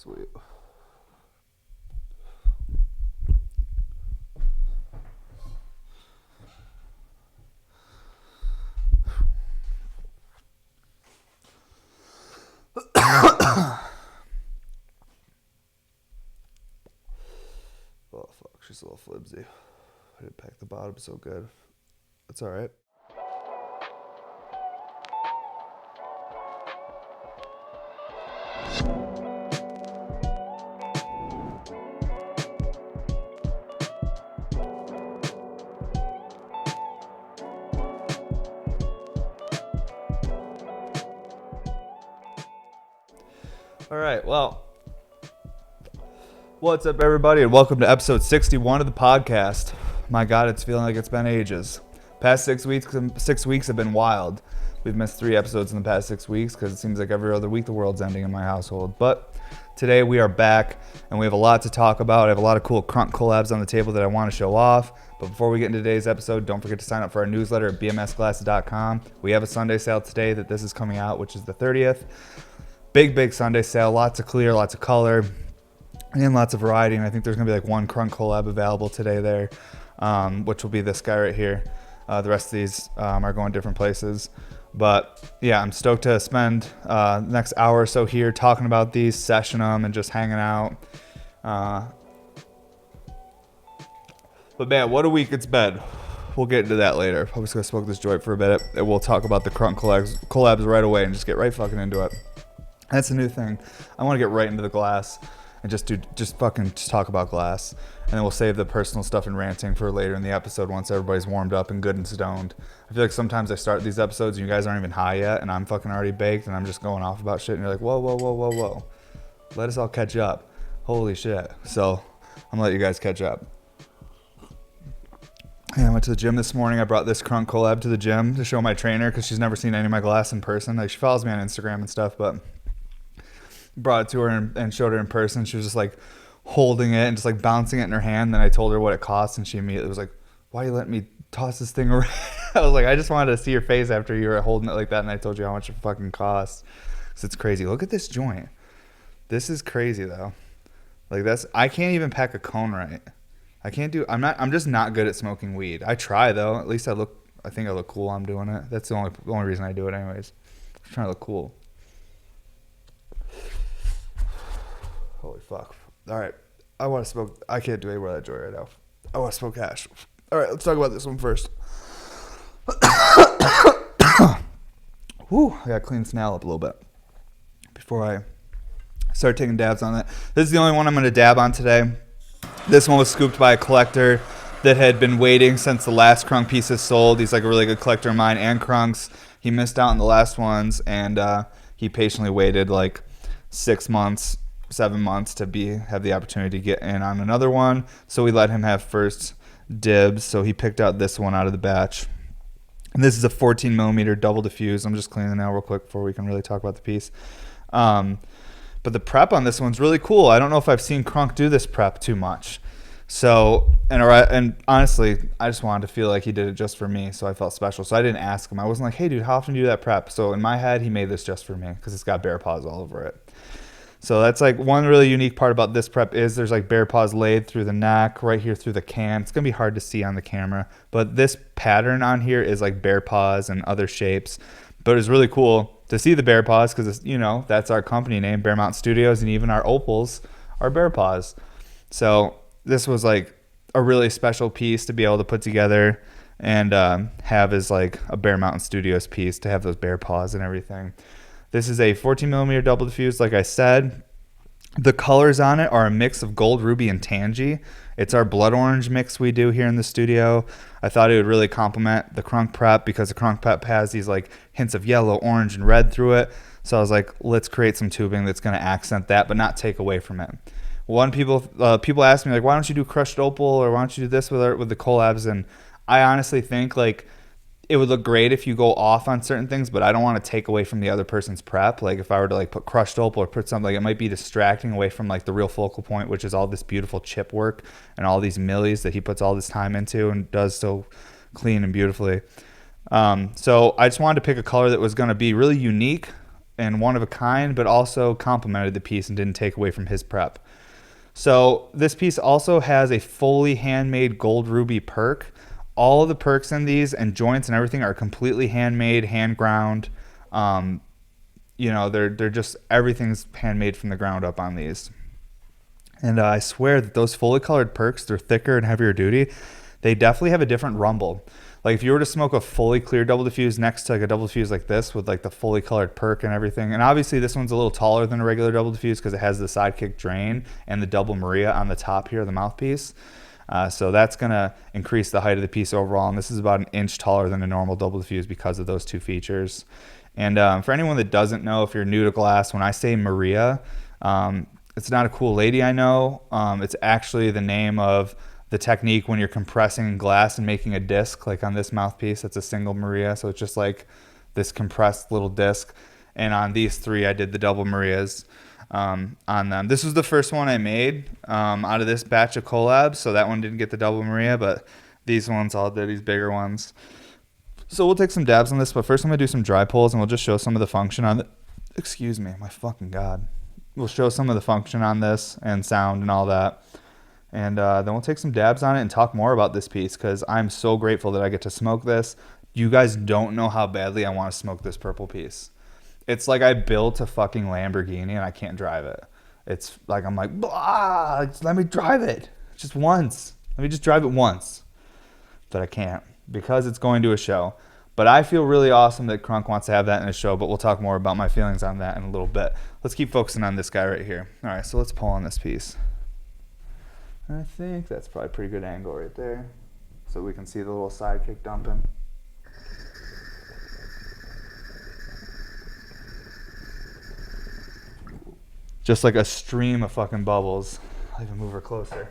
Sweet. Oh, fuck. She's a little flimsy. I didn't pack the bottom so good. That's all right. All right, well, what's up, everybody, and welcome to episode 61 of the podcast. My God, it's feeling like it's been ages. Past 6 weeks have been wild. We've missed 3 episodes in the past 6 weeks because it seems like every other week the world's ending in my household. But today we are back, and we have a lot to talk about. I have a lot of cool crunk collabs on the table that I want to show off. But before we get into today's episode, don't forget to sign up for our newsletter at bmsglasses.com. We have a Sunday sale today that this is coming out, which is the 30th. Big Sunday sale, lots of clear, lots of color, and lots of variety. And I think there's going to be like one crunk collab available today there, which will be this guy right here. The rest of these are going different places. But yeah, I'm stoked to spend the next hour or so here talking about these, session them, and just hanging out. But man, what a week it's been. We'll get into that later. I'm just going to smoke this joint for a minute, and we'll talk about the crunk collabs right away and just get right fucking into it. That's a new thing. I want to get right into the glass and just talk about glass. And then we'll save the personal stuff and ranting for later in the episode once everybody's warmed up and good and stoned. I feel like sometimes I start these episodes and you guys aren't even high yet and I'm fucking already baked and I'm just going off about shit and you're like, whoa. Let us all catch up. Holy shit. So I'm gonna let you guys catch up. Yeah, I went to the gym this morning. I brought this crunk collab to the gym to show my trainer because she's never seen any of my glass in person. Like, she follows me on Instagram and stuff, but brought it to her and showed her in person. She was just like holding it and just like bouncing it in her hand. Then I told her what it cost and she immediately was like, why are you letting me toss this thing around? I was like, I just wanted to see your face after you were holding it like that and I told you how much it fucking costs. So it's crazy. Look at this joint. This is crazy though. Like, I can't even pack a cone right. I'm just not good at smoking weed. I try though. At least I think I look cool while I'm doing it. That's the only reason I do it anyways. I'm trying to look cool. Holy fuck. All right. I want to smoke. I can't do any more of that joint right now. I want to smoke hash. All right. Let's talk about this one first. Whew. I got to clean this nail up a little bit before I start taking dabs on it. This is the only one I'm going to dab on today. This one was scooped by a collector that had been waiting since the last crunk piece is sold. He's like a really good collector of mine and crunks. He missed out on the last ones and he patiently waited like 6 months. 7 months to have the opportunity to get in on another one, so we let him have first dibs. So he picked out this one out of the batch, and this is a 14 millimeter double diffuse. I'm just cleaning it now real quick before we can really talk about the piece. But the prep on this one's really cool. I don't know if I've seen crunk do this prep too much. So and honestly, I just wanted to feel like he did it just for me, so I felt special. So I didn't ask him. I wasn't like, hey dude, how often do you do that prep? So in my head, he made this just for me because it's got bear paws all over it. So that's like one really unique part about this prep is there's like bear paws laid through the neck, right here through the can. It's going to be hard to see on the camera, but this pattern on here is like bear paws and other shapes. But it's really cool to see the bear paws because, that's our company name, Bear Mountain Studios, and even our opals are bear paws. So this was like a really special piece to be able to put together and have as like a Bear Mountain Studios piece to have those bear paws and everything. This is a 14 millimeter double diffuse, like I said. The colors on it are a mix of gold, ruby, and tangy. It's our blood orange mix we do here in the studio. I thought it would really complement the crunk prep because the crunk prep has these like hints of yellow, orange, and red through it. So I was like, let's create some tubing that's going to accent that, but not take away from it. People ask me like, why don't you do crushed opal or why don't you do this with the collabs? And I honestly think like it would look great if you go off on certain things, but I don't want to take away from the other person's prep. Like if I were to like put crushed opal or put something, like it might be distracting away from like the real focal point, which is all this beautiful chip work and all these millies that he puts all this time into and does so clean and beautifully. So I just wanted to pick a color that was going to be really unique and one of a kind, but also complemented the piece and didn't take away from his prep. So this piece also has a fully handmade gold ruby perk. All of the perks in these and joints and everything are completely handmade, hand ground. They're just, everything's handmade from the ground up on these. And I swear that those fully colored perks, they're thicker and heavier duty. They definitely have a different rumble. Like if you were to smoke a fully clear double diffuse next to like a double diffuse like this with like the fully colored perk and everything, and obviously this one's a little taller than a regular double diffuse because it has the Sidekick drain and the double Maria on the top here, the mouthpiece. So that's going to increase the height of the piece overall, and this is about an inch taller than a normal double diffuse because of those two features. And for anyone that doesn't know, if you're new to glass, when I say Maria, it's not a cool lady I know. It's actually the name of the technique when you're compressing glass and making a disc, like on this mouthpiece. That's a single Maria, so it's just like this compressed little disc. And on these three, I did the double Marias on them. This was the first one I made out of this batch of collabs, so that one didn't get the double Maria, but these ones all did, these bigger ones. So we'll take some dabs on this, but first I'm going to do some dry pulls, and we'll just show some of the function on it. Excuse me, my fucking God. We'll show some of the function on this and sound and all that. And then we'll take some dabs on it and talk more about this piece because I'm so grateful that I get to smoke this. You guys don't know how badly I want to smoke this purple piece. It's like I built a fucking Lamborghini and I can't drive it. It's like I'm like, blah, let me drive it just once. Let me just drive it once. But I can't because it's going to a show. But I feel really awesome that Crunk wants to have that in a show, but we'll talk more about my feelings on that in a little bit. Let's keep focusing on this guy right here. All right, so let's pull on this piece. I think that's probably a pretty good angle right there. So we can see the little Sidekick dumping. Just like a stream of fucking bubbles. I'll even move her closer.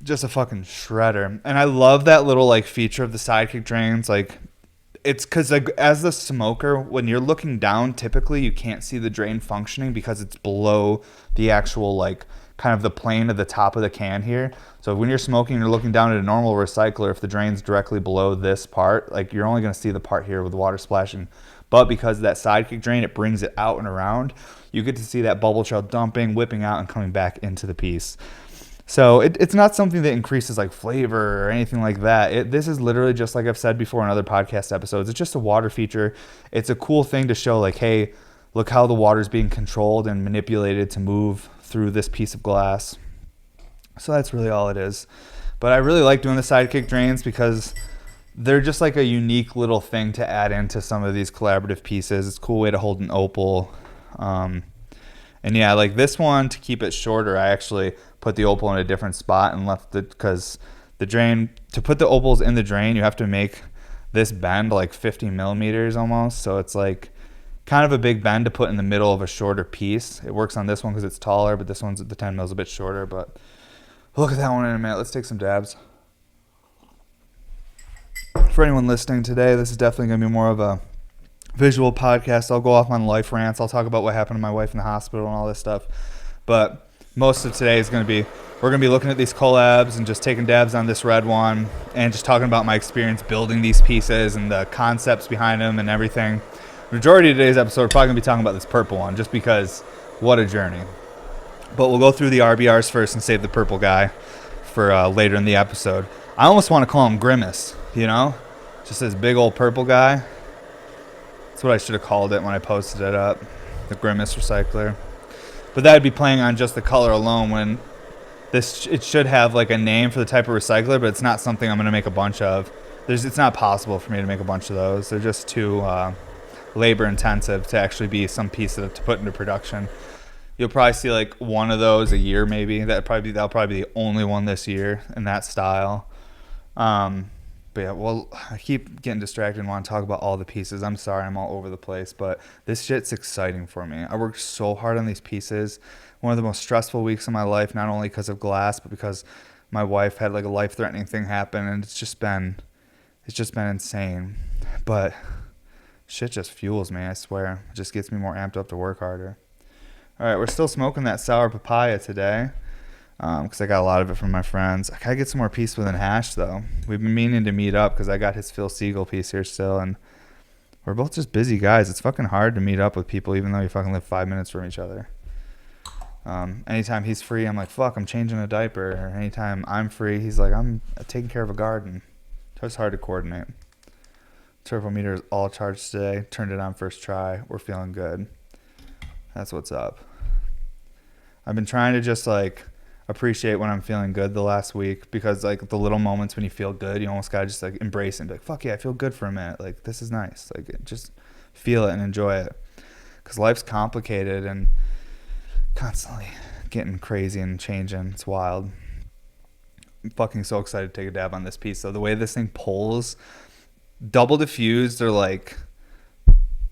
Just a fucking shredder. And I love that little like feature of the Sidekick drains. Like it's because like, as the smoker, when you're looking down, typically you can't see the drain functioning because it's below the actual like kind of the plane of the top of the can here. So when you're smoking, you're looking down at a normal recycler. If the drain's directly below this part, like you're only going to see the part here with water splashing. But because of that Sidekick drain, it brings it out and around. You get to see that bubble trail dumping, whipping out, and coming back into the piece. So it's not something that increases like flavor or anything like that. This is literally just like I've said before in other podcast episodes. It's just a water feature. It's a cool thing to show like, hey, look how the water is being controlled and manipulated to move through this piece of glass. So that's really all it is. But I really like doing the Sidekick drains because they're just like a unique little thing to add into some of these collaborative pieces. It's a cool way to hold an opal. And yeah, like this one, to keep it shorter, I actually put the opal in a different spot and left it because the drain, to put the opals in the drain, you have to make this bend like 50 millimeters almost. So it's like kind of a big bend to put in the middle of a shorter piece. It works on this one because it's taller, but this one's at the 10 mils a bit shorter. But we'll look at that one in a minute. Let's take some dabs. For anyone listening today, this is definitely going to be more of a visual podcast. I'll go off on life rants. I'll talk about what happened to my wife in the hospital and all this stuff. But most of today is going to be, we're going to be looking at these collabs and just taking dabs on this red one and just talking about my experience building these pieces and the concepts behind them and everything. The majority of today's episode, we're probably going to be talking about this purple one just because what a journey. But we'll go through the RBRs first and save the purple guy for later in the episode. I almost want to call him Grimace, you know? Just this big old purple guy. That's what I should have called it when I posted it up, the Grimace Recycler. But that would be playing on just the color alone when this, it should have like a name for the type of recycler, but it's not something I'm going to make a bunch of. It's not possible for me to make a bunch of those. They're just too labor intensive to actually be some piece to put into production. You'll probably see like one of those a year maybe. That'll probably be the only one this year in that style. But yeah, well, I keep getting distracted and want to talk about all the pieces. I'm sorry, I'm all over the place, but this shit's exciting for me. I worked so hard on these pieces. One of the most stressful weeks of my life, not only because of glass, but because my wife had like a life-threatening thing happen, and it's just been insane. But shit just fuels me, I swear. It just gets me more amped up to work harder. All right, we're still smoking that sour papaya today because I got a lot of it from my friends. I gotta get some more piece within hash though. We've been meaning to meet up because I got his Phil Siegel piece here still, and we're both just busy guys. It's fucking hard to meet up with people even though you fucking live 5 minutes from each other. Anytime he's free, I'm like, fuck, I'm changing a diaper. Or anytime I'm free, he's like, I'm taking care of a garden. So it's hard to coordinate. Turbo meter is all charged today. Turned it on first try. We're feeling good. That's what's up. I've been trying to just like appreciate when I'm feeling good the last week because like the little moments when you feel good, you almost gotta just like embrace it and be like, fuck yeah, I feel good for a minute. Like this is nice. Like just feel it and enjoy it. Because life's complicated and constantly getting crazy and changing. It's wild. I'm fucking so excited to take a dab on this piece. So the way this thing pulls, double diffused are like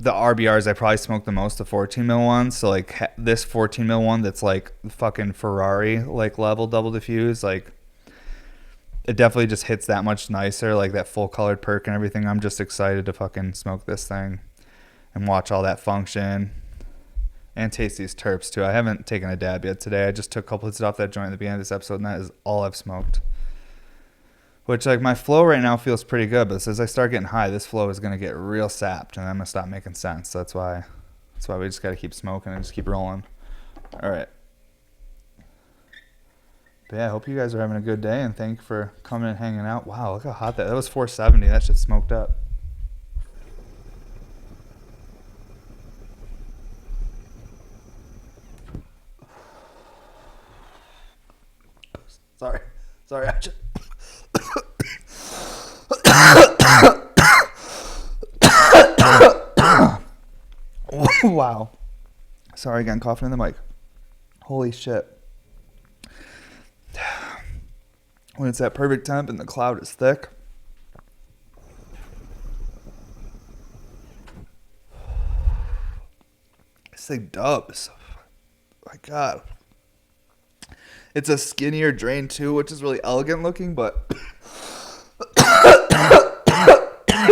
the RBRs I probably smoked the most, the 14 mil ones. So like this 14 mil one that's like fucking Ferrari like level double diffuse, like it definitely just hits that much nicer, like that full colored perk and everything. I'm just excited to fucking smoke this thing and watch all that function and taste these terps too. I haven't taken a dab yet today. I just took a couple hits off that joint at the beginning of this episode, and that is all I've smoked. Which, like, my flow right now feels pretty good, but as I start getting high, this flow is going to get real sapped, and I'm going to stop making sense. So that's why we just got to keep smoking and just keep rolling. All right. But yeah, I hope you guys are having a good day, and thank you for coming and hanging out. Wow, look how hot that was 470. That shit smoked up. Sorry, I just... Wow. Sorry again, coughing in the mic. Holy shit. When it's at perfect temp and the cloud is thick. This thing dubs. My God. It's a skinnier drain too, which is really elegant looking, but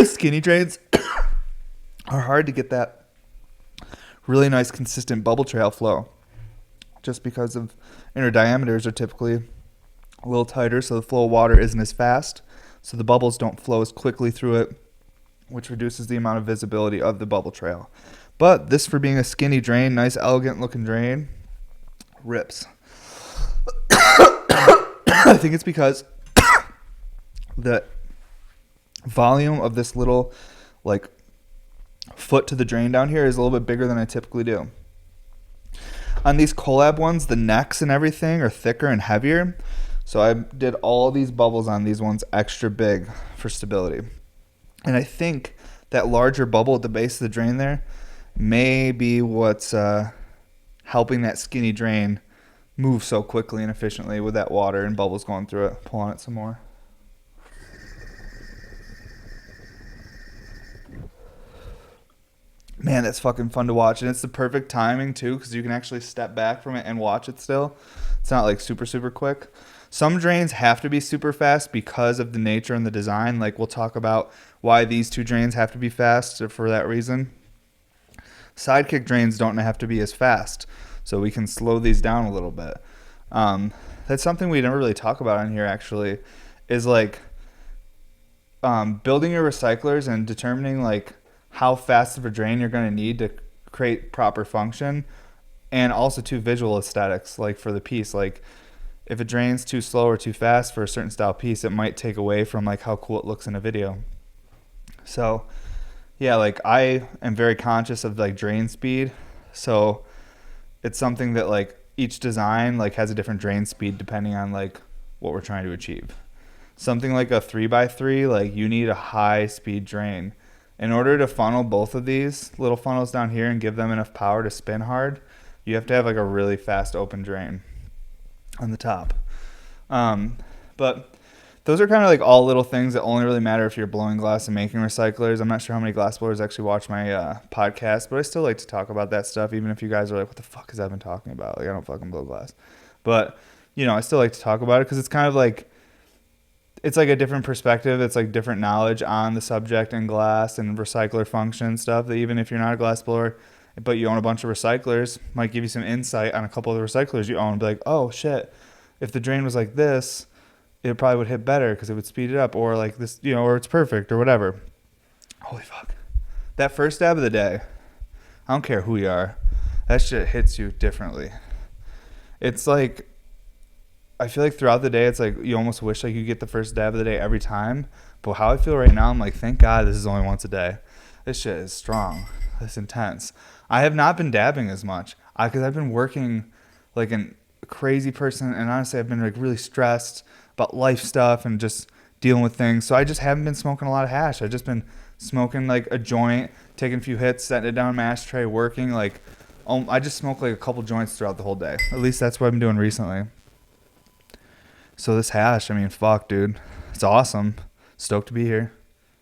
skinny drains are hard to get that really nice consistent bubble trail flow just because of inner diameters are typically a little tighter, so the flow of water isn't as fast, so the bubbles don't flow as quickly through it, which reduces the amount of visibility of the bubble trail. But this, for being a skinny drain, nice elegant looking drain, rips. I think it's because the volume of this little like foot to the drain down here is a little bit bigger than I typically do. On these collab ones, the necks and everything are thicker and heavier, so I did all these bubbles on these ones extra big for stability. And I think that larger bubble at the base of the drain there may be what's helping that skinny drain move so quickly and efficiently with that water and bubbles going through it. Pull on it some more. Man, that's fucking fun to watch. And it's the perfect timing too, because you can actually step back from it and watch it still. It's not like super, super quick. Some drains have to be super fast because of the nature and the design. Like we'll talk about why these two drains have to be fast for that reason. Sidekick drains don't have to be as fast, so we can slow these down a little bit. That's something we never really talk about on here actually, is like building your recyclers and determining like how fast of a drain you're going to need to create proper function, and also to visual aesthetics, like for the piece. Like if it drains too slow or too fast for a certain style piece, it might take away from like how cool it looks in a video. So yeah, like I am very conscious of like drain speed, so it's something that like each design like has a different drain speed depending on like what we're trying to achieve. Something like a 3x3, like you need a high speed drain. In order to funnel both of these little funnels down here and give them enough power to spin hard, you have to have like a really fast open drain on the top. But those are kind of like all little things that only really matter if you're blowing glass and making recyclers. I'm not sure how many glass blowers actually watch my podcast, but I still like to talk about that stuff, even if you guys are like, what the fuck has I been talking about? Like, I don't fucking blow glass. But, you know, I still like to talk about it because it's kind of like, it's like a different perspective. It's like different knowledge on the subject and glass and recycler function stuff that even if you're not a glass blower, but you own a bunch of recyclers, might give you some insight on a couple of the recyclers you own. Be like, oh shit, if the drain was like this, it probably would hit better because it would speed it up, or like this, or it's perfect or whatever. Holy fuck. That first dab of the day, I don't care who you are, that shit hits you differently. It's like, I feel like throughout the day, it's like you almost wish like you get the first dab of the day every time. But how I feel right now, I'm like, thank God this is only once a day. This shit is strong. It's intense. I have not been dabbing as much because I've been working like a crazy person. And honestly, I've been like really stressed about life stuff and just dealing with things. So I just haven't been smoking a lot of hash. I've just been smoking like a joint, taking a few hits, setting it down in my ashtray, working. Like, I just smoke like a couple joints throughout the whole day. At least that's what I've been doing recently. So this hash, I mean, fuck, dude. It's awesome. Stoked to be here.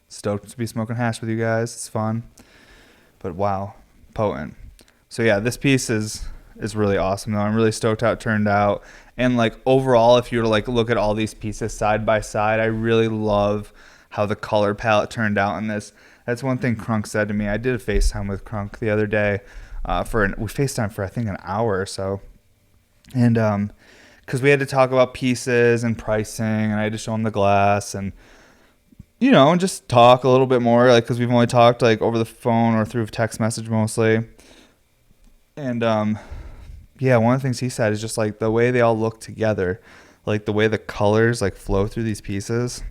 Stoked to be smoking hash with you guys. It's fun. But wow, potent. So yeah, this piece is really awesome though. I'm really stoked how it turned out. And like overall, if you were to like look at all these pieces side by side, I really love how the color palette turned out in this. That's one thing Crunk said to me. I did a FaceTime with Crunk the other day. We FaceTimed for I think an hour or so. And because we had to talk about pieces and pricing, and I had to show him the glass and and just talk a little bit more, like, because we've only talked like over the phone or through text message mostly. And yeah, one of the things he said is just like the way they all look together, like the way the colors like flow through these pieces,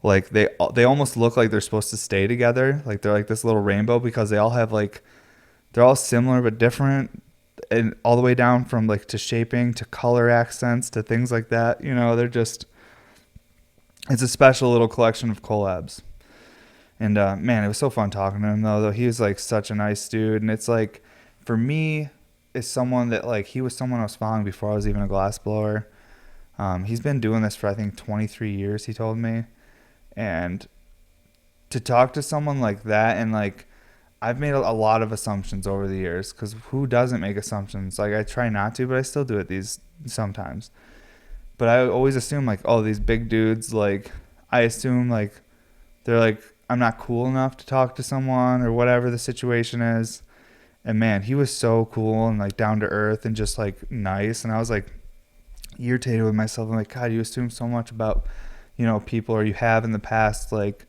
like they almost look like they're supposed to stay together, like they're like this little rainbow, because they all have like, they're all similar but different, and all the way down from like to shaping to color accents to things like that. They're just, it's a special little collection of collabs. And man, it was so fun talking to him though. He was like such a nice dude. And it's like, for me, is someone that like, he was someone I was following before I was even a glass blower. He's been doing this for I think 23 years, he told me. And to talk to someone like that, and like, I've made a lot of assumptions over the years, because who doesn't make assumptions? Like, I try not to, but I still do it sometimes. But I always assume like, oh, these big dudes, like, I assume like they're like, I'm not cool enough to talk to someone or whatever the situation is. And man, he was so cool and like down to earth and just like nice. And I was like irritated with myself. I'm like, God, you assume so much about, people, or you have in the past, like,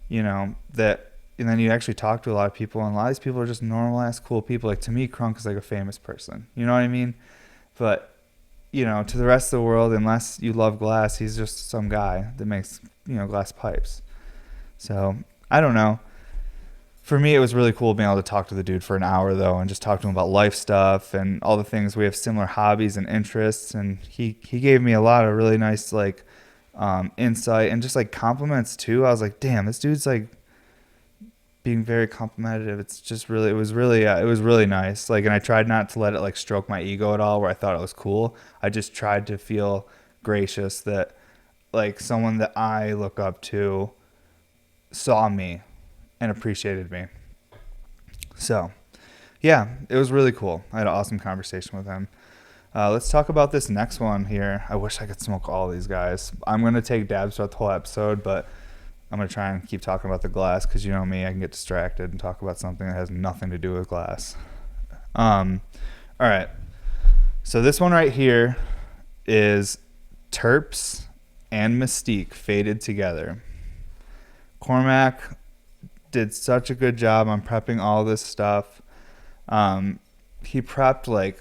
that. And then you actually talk to a lot of people, and a lot of these people are just normal ass cool people. Like, to me, Crunk is like a famous person. You know what I mean? But, to the rest of the world, unless you love glass, he's just some guy that makes, glass pipes. So, I don't know. For me, it was really cool being able to talk to the dude for an hour, though, and just talk to him about life stuff and all the things. We have similar hobbies and interests, and he gave me a lot of really nice, like, insight and just, like, compliments, too. I was like, damn, this dude's, like, being very complimentary. It's just really, it was really nice. Like, and I tried not to let it like stroke my ego at all, where I thought it was cool. I just tried to feel gracious that like someone that I look up to saw me and appreciated me. So yeah, it was really cool. I had an awesome conversation with him. Let's talk about this next one here. I wish I could smoke all these guys. I'm going to take dabs throughout the whole episode, but I'm going to try and keep talking about the glass, because you know me, I can get distracted and talk about something that has nothing to do with glass. All right. So this one right here is Terps and Mystique faded together. Cormac did such a good job on prepping all this stuff. He prepped like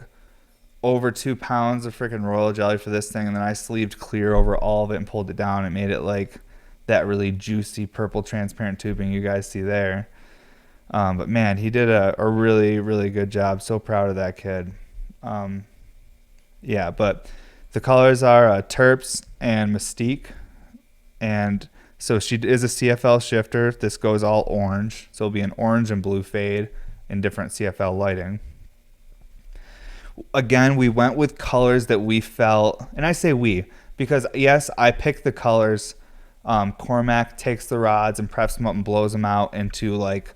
over 2 pounds of freaking royal jelly for this thing, and then I sleeved clear over all of it and pulled it down and made it like that really juicy purple transparent tubing you guys see there. But man, he did a really, really good job. So proud of that kid. Yeah, but the colors are Terps and Mystique. And so she is a CFL shifter. This goes all orange. So it'll be an orange and blue fade in different CFL lighting. Again, we went with colors that we felt, and I say we, because yes, I picked the colors. Cormac takes the rods and preps them up and blows them out into like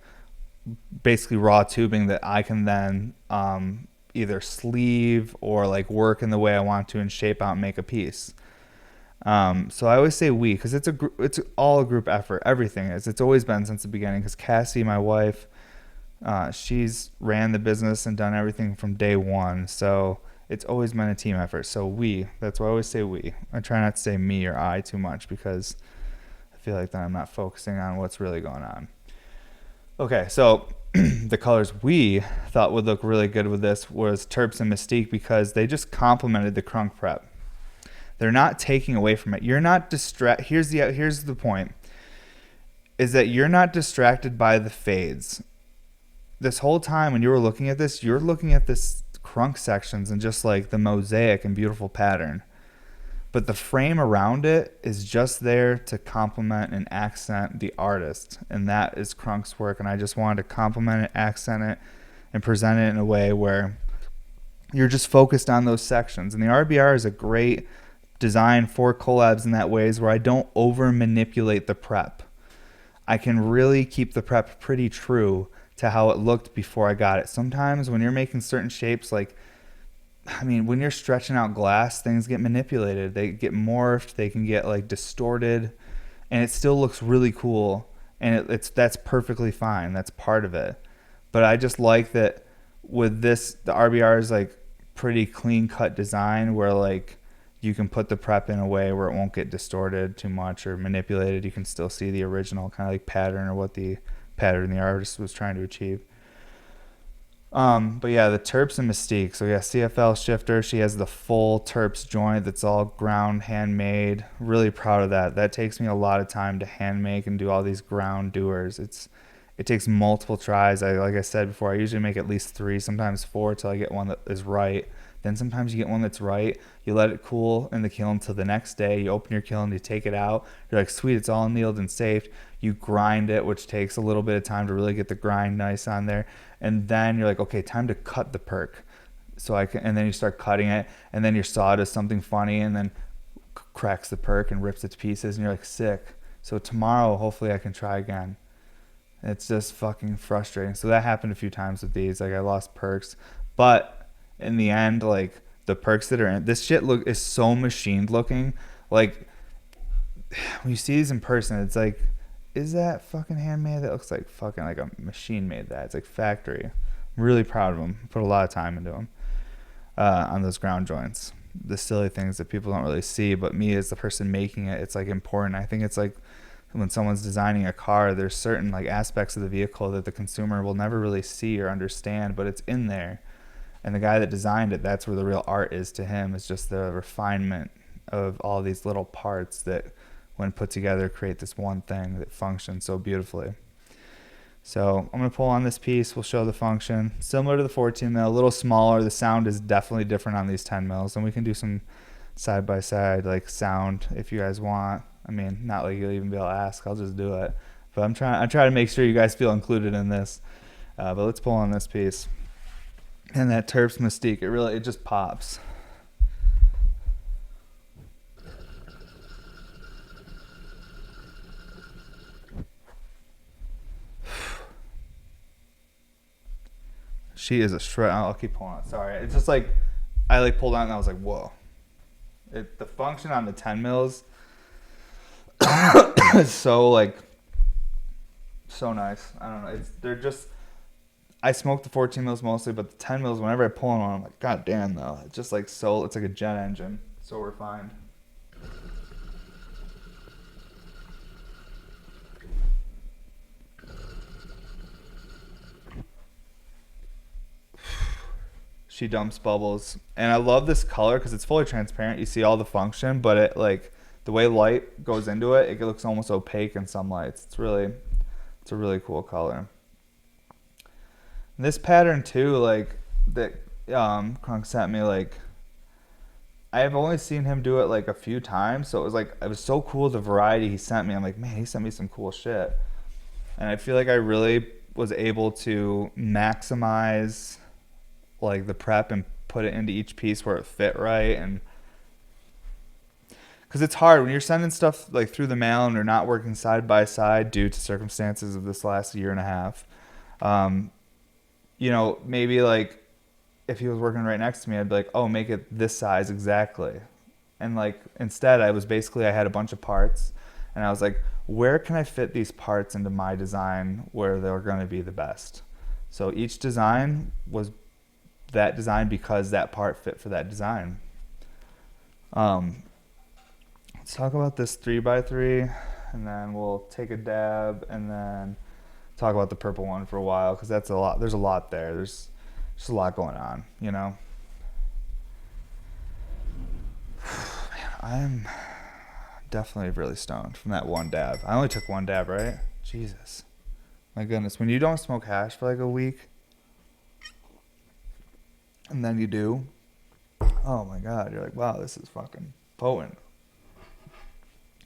basically raw tubing that I can then either sleeve or like work in the way I want to and shape out and make a piece. So I always say we, because it's all a group effort. Everything is. It's always been since the beginning, because Cassie, my wife, She's ran the business and done everything from day one. So it's always been a team effort. So that's why I always say we. I try not to say me or I too much because I feel like then I'm not focusing on what's really going on. Okay, so the colors we thought would look really good with this was Terps and Mystique because they just complemented the crunk prep. They're not taking away from it. You're not here's the point, is that you're not distracted by the fades. This whole time when you were looking at this, you're looking at this crunk sections and just like the mosaic and beautiful pattern. But the frame around it is just there to complement and accent the artist. And that is Crunk's work. And I just wanted to complement it, accent it, and present it in a way where you're just focused on those sections. And the RBR is a great design for collabs in that ways where I don't over manipulate the prep. I can really keep the prep pretty true to how it looked before I got it. Sometimes when you're making certain shapes, when you're stretching out glass, things get manipulated. They get morphed. They can get like distorted, and it still looks really cool. And that's perfectly fine. That's part of it. But I just like that with this, the RBR is like pretty clean cut design where like you can put the prep in a way where it won't get distorted too much or manipulated. You can still see the original kind of like pattern or what the pattern the artist was trying to achieve. But yeah, the Terps and Mystique. So yeah, CFL shifter. She has the full Terps joint that's all ground handmade. Really proud of that. That takes me a lot of time to hand make and do all these ground doers. It takes multiple tries. Like I said before, I usually make at least 3, sometimes 4 till I get one that is right. Then sometimes you get one that's right. You let it cool in the kiln till the next day. You open your kiln, you take it out. You're like, sweet, it's all annealed and safe. You grind it, which takes a little bit of time to really get the grind nice on there. And then you're like, okay, time to cut the perk. And then you start cutting it, and then your saw does something funny and then cracks the perk and rips it to pieces, and you're like, sick. So tomorrow, hopefully I can try again. It's just fucking frustrating. So that happened a few times with these. Like I lost perks, but in the end, like the perks that are in this shit is so machined looking. Like when you see these in person, it's like, is that fucking handmade? That looks like fucking like a machine made that. It's like factory. I'm really proud of them. Put a lot of time into them on those ground joints. The silly things that people don't really see, but me as the person making it, it's like important. I think it's like when someone's designing a car, there's certain like aspects of the vehicle that the consumer will never really see or understand, but it's in there. And the guy that designed it, that's where the real art is to him. It's just the refinement of all these little parts that, when put together, create this one thing that functions so beautifully. So I'm going to pull on this piece. We'll show the function. Similar to the 14 mil, a little smaller. The sound is definitely different on these 10 mils. And we can do some side-by-side like sound if you guys want. I mean, not like you'll even be able to ask. I'll just do it. But I'm trying to make sure you guys feel included in this. But let's pull on this piece. And that Terps Mystique, it just pops. She is a shred. I'll keep pulling it. Sorry. It's just like, I like pulled on and I was like, whoa. The function on the 10 mils is so like, so nice. I don't know. They're just, I smoke the 14 mils mostly, but the 10 mils, whenever I pull them on, I'm like, god damn though. It's just like it's like a jet engine. So refined. She dumps bubbles. And I love this color because it's fully transparent. You see all the function, but it like the way light goes into it, it looks almost opaque in some lights. It's a really cool color. And this pattern too, like that Crunk sent me, like I have only seen him do it like a few times, so it was so cool the variety he sent me. I'm like, man, he sent me some cool shit. And I feel like I really was able to maximize like the prep and put it into each piece where it fit right. And because it's hard when you're sending stuff like through the mail and they're not working side by side due to circumstances of this last year and a half. Maybe like if he was working right next to me, I'd be like, oh, make it this size exactly. And like instead I had a bunch of parts and I was like, where can I fit these parts into my design where they're going to be the best? So each design was that design because that part fit for that design. Let's talk about this 3x3, and then we'll take a dab, and then talk about the purple one for a while, because that's a lot. There's a lot there. There's just a lot going on, you know. Man, I'm definitely really stoned from that one dab. I only took one dab, right? Jesus, my goodness. When you don't smoke hash for like a week, and then you do, oh my God, you're like, wow, this is fucking potent.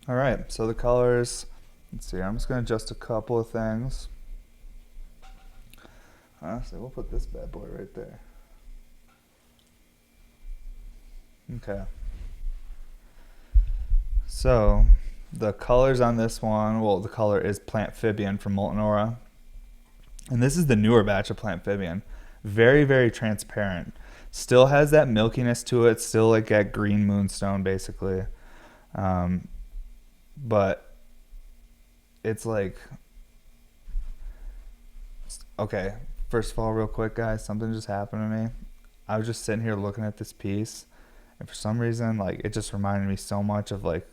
All right, so the colors, let's see, I'm just going to adjust a couple of things. Honestly, we'll put this bad boy right there. Okay. So the colors on this one, well, the color is Plant Phibian from Molten Aura. And this is the newer batch of Plant Phibian. Very, very transparent. Still has that milkiness to it. Still like that green moonstone, basically. But it's like, okay, first of all, real quick, guys, something just happened to me. I was just sitting here looking at this piece, and for some reason, like, it just reminded me so much of like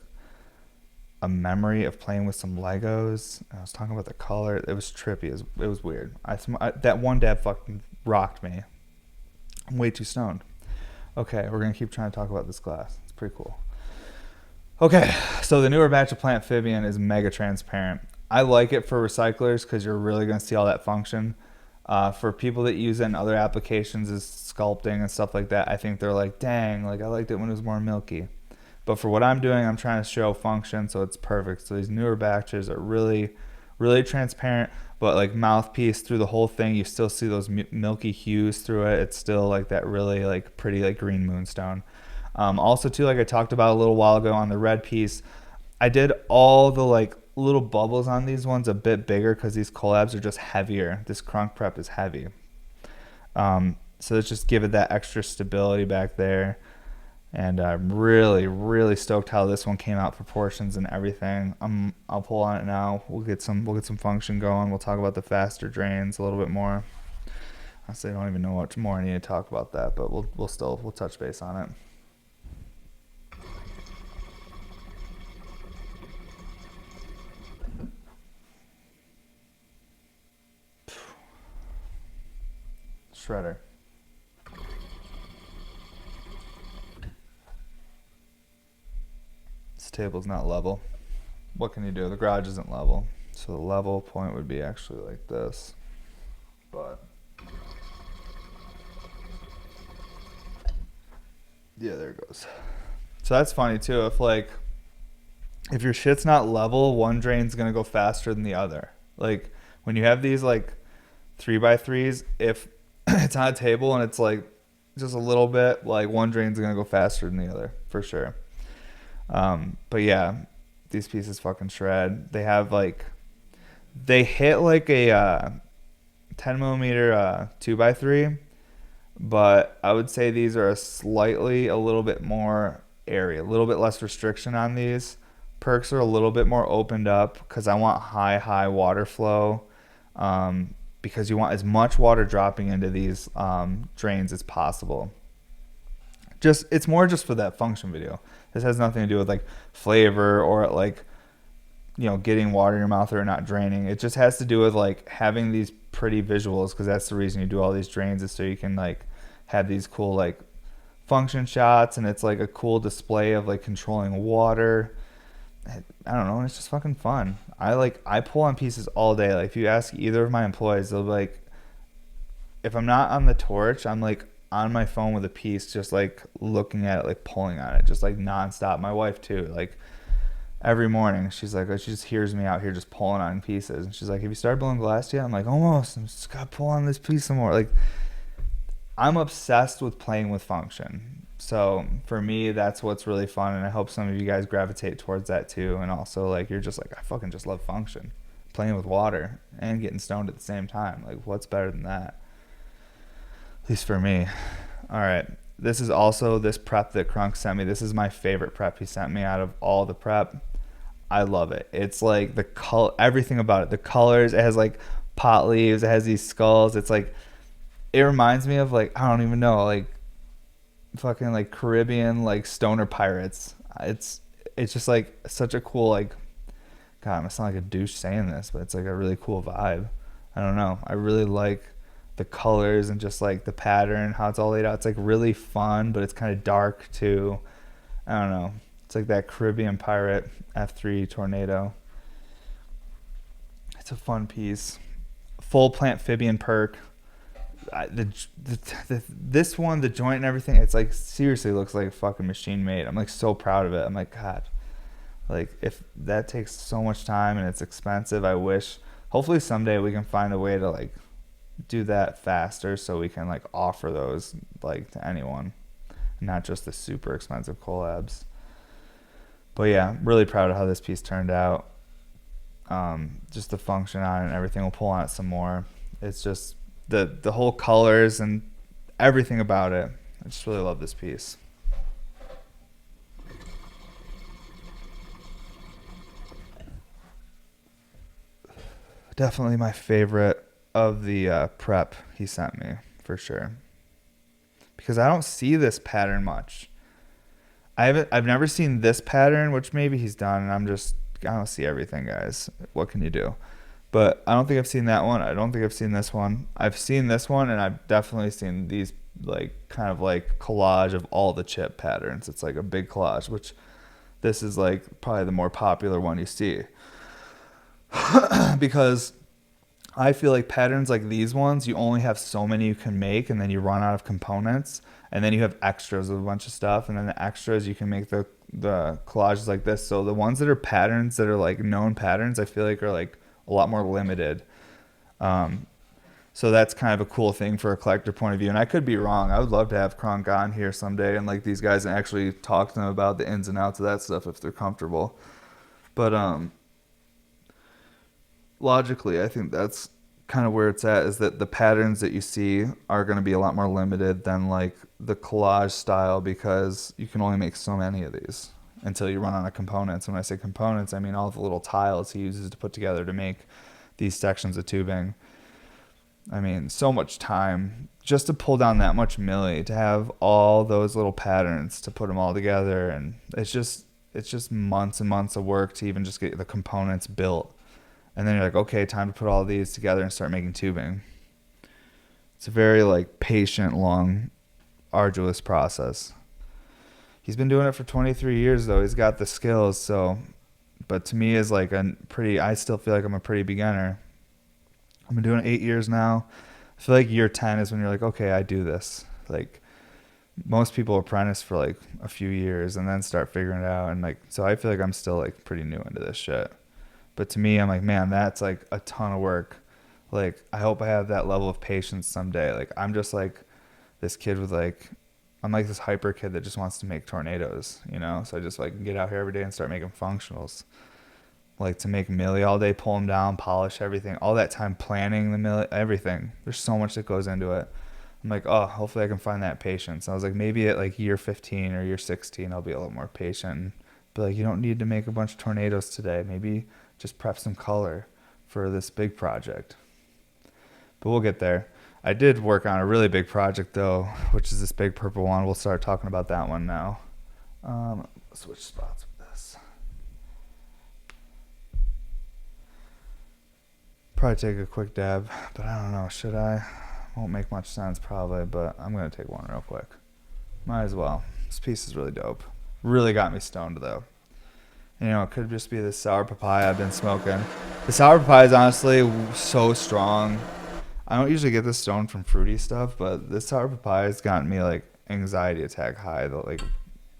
a memory of playing with some Legos. I was talking about the color. It was trippy. It was weird. That one dab fucking rocked me. I'm way too stoned. Okay, we're gonna keep trying to talk about this glass. It's pretty cool. Okay, so the newer batch of Plant Phibian is mega transparent. I like it for recyclers because you're really going to see all that function. For people that use it in other applications as sculpting and stuff like that, I think they're like, dang, like I liked it when it was more milky. But for what I'm doing, I'm trying to show function, so it's perfect. So these newer batches are really, really transparent, but like mouthpiece through the whole thing, you still see those milky hues through it. It's still like that really like pretty like green moonstone. Also too, like I talked about a little while ago on the red piece, I did all the like little bubbles on these ones a bit bigger because these collabs are just heavier. This crunk prep is heavy. So let's just give it that extra stability back there. And I'm really, really stoked how this one came out, proportions and everything. I'll pull on it now. We'll get some function going. We'll talk about the faster drains a little bit more. Honestly, I don't even know what more I need to talk about that, but we'll touch base on it. Shredder. This table's not level. What can you do? The garage isn't level. So the level point would be actually like this. But yeah, there it goes. So that's funny too. If your shit's not level, one drain's gonna go faster than the other. Like when you have these like 3x3s, if it's on a table and it's like just a little bit, like one drain's gonna go faster than the other for sure. But yeah, these pieces fucking shred. They have like, they hit like a 10 millimeter 2x3, but I would say these are a little bit more airy, a little bit less restriction on these. Perks are a little bit more opened up because I want high water flow. Because you want as much water dropping into these drains as possible. It's more just for that function video. This has nothing to do with like flavor or like, you know, getting water in your mouth or not draining. It just has to do with like having these pretty visuals, because that's the reason you do all these drains, is so you can like have these cool like function shots, and it's like a cool display of like controlling water. I don't know, it's just fucking fun. I pull on pieces all day. Like if you ask either of my employees, they'll be like, if I'm not on the torch, I'm like on my phone with a piece, just like looking at it, like pulling on it, just like nonstop. My wife too, like every morning she's like, she just hears me out here just pulling on pieces, and she's like, have you started blowing glass yet? I'm like, almost. I'm just gotta pull on this piece some more. Like I'm obsessed with playing with function. So for me, that's what's really fun, and I hope some of you guys gravitate towards that too. And also, like, you're just like, I fucking just love function, playing with water and getting stoned at the same time. Like, what's better than that? At least for me. All right, this is also this prep that Crunk sent me. This is my favorite prep he sent me out of all the prep. I love it. It's like the color, everything about it. The colors. It has like pot leaves. It has these skulls. It's like, it reminds me of like, I don't even know, like fucking like Caribbean like stoner pirates. It's just like such a cool like, God, I'm gonna sound like a douche saying this, but it's like a really cool vibe. I don't know. I really like the colors and just like the pattern, how it's all laid out. It's like really fun, but it's kind of dark too. I don't know. It's like that Caribbean pirate F3 tornado. It's a fun piece. Full plant Phibian perk. This one, the joint and everything, it's like seriously looks like fucking machine made. I'm like so proud of it. I'm like, God, like if that takes so much time and it's expensive, I wish hopefully someday we can find a way to like do that faster so we can like offer those like to anyone, not just the super expensive collabs. But yeah, I'm really proud of how this piece turned out. Just the function on it and everything. We'll pull on it some more. It's just the whole colors and everything about it. I just really love this piece. Definitely my favorite of the prep he sent me, for sure. Because I don't see this pattern much. I've never seen this pattern, which maybe he's done, and I don't see everything, guys. What can you do? But I don't think I've seen that one. I don't think I've seen this one. I've seen this one, and I've definitely seen these like kind of like collage of all the chip patterns. It's like a big collage, which this is like probably the more popular one you see. Because I feel like patterns like these ones, you only have so many you can make, and then you run out of components, and then you have extras of a bunch of stuff, and then the extras you can make the collages like this. So the ones that are patterns that are like known patterns, I feel like are like a lot more limited. So that's kind of a cool thing for a collector point of view. And I could be wrong. I would love to have Kronk on here someday and like these guys and actually talk to them about the ins and outs of that stuff if they're comfortable. But logically, I think that's kind of where it's at, is that the patterns that you see are going to be a lot more limited than like the collage style, because you can only make so many of these until you run out of components. When I say components, I mean all the little tiles he uses to put together to make these sections of tubing. I mean, so much time just to pull down that much milli, to have all those little patterns to put them all together, and it's just months and months of work to even just get the components built. And then you're like, okay, time to put all these together and start making tubing. It's a very like patient, long, arduous process. He's been doing it for 23 years though. He's got the skills. So, but to me is like I still feel like I'm a pretty beginner. I've been doing it 8 years now. I feel like year 10 is when you're like, okay, I do this. Like most people apprentice for like a few years and then start figuring it out. And like, so I feel like I'm still like pretty new into this shit. But to me, I'm like, man, that's like a ton of work. Like, I hope I have that level of patience someday. Like, I'm just like this kid with like, I'm like this hyper kid that just wants to make tornadoes, you know? So I just like get out here every day and start making functionals. Like to make milli all day, pull them down, polish everything, all that time planning the milli, everything. There's so much that goes into it. I'm like, oh, hopefully I can find that patience. I was like, maybe at like year 15 or year 16, I'll be a little more patient. And be like, you don't need to make a bunch of tornadoes today. Maybe just prep some color for this big project. But we'll get there. I did work on a really big project though, which is this big purple one. We'll start talking about that one now. Switch spots with this. Probably take a quick dab, but I don't know, should I? Won't make much sense probably, but I'm gonna take one real quick. Might as well. This piece is really dope. Really got me stoned though. You know, it could just be the sour papaya I've been smoking. The sour papaya is honestly so strong. I don't usually get this stoned from fruity stuff, but this sour papaya has gotten me like anxiety attack high though, like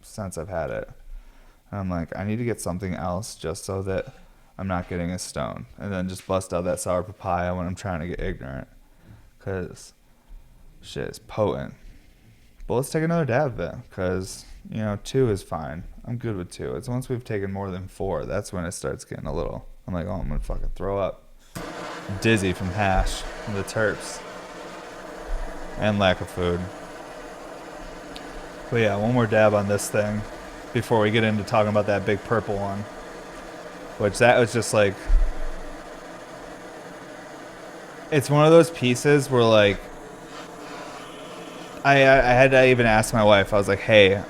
since I've had it. And I'm like, I need to get something else just so that I'm not getting as stoned. And then just bust out that sour papaya when I'm trying to get ignorant. Because shit is potent. But let's take another dab of it. Because, you know, 2 is fine. I'm good with 2. It's once we've taken more than 4, that's when it starts getting a little, I'm like, oh, I'm going to fucking throw up. I'm dizzy from hash, from the terps. And lack of food. But yeah, one more dab on this thing before we get into talking about that big purple one. Which that was just like, it's one of those pieces where like I had to even ask my wife. I was like, hey,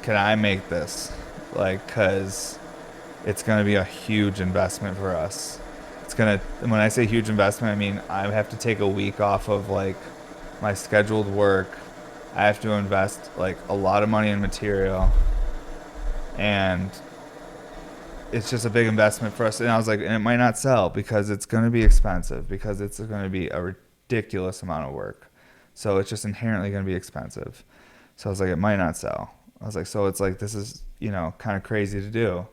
can I make this? Like, cause it's gonna be a huge investment for us. It's gonna. When I say huge investment, I mean I have to take a week off of like my scheduled work. I have to invest like a lot of money in material, and it's just a big investment for us. And I was like, and it might not sell because it's going to be expensive because it's going to be a ridiculous amount of work. So it's just inherently going to be expensive. So I was like, it might not sell. I was like, so it's like, this is, kind of crazy to do.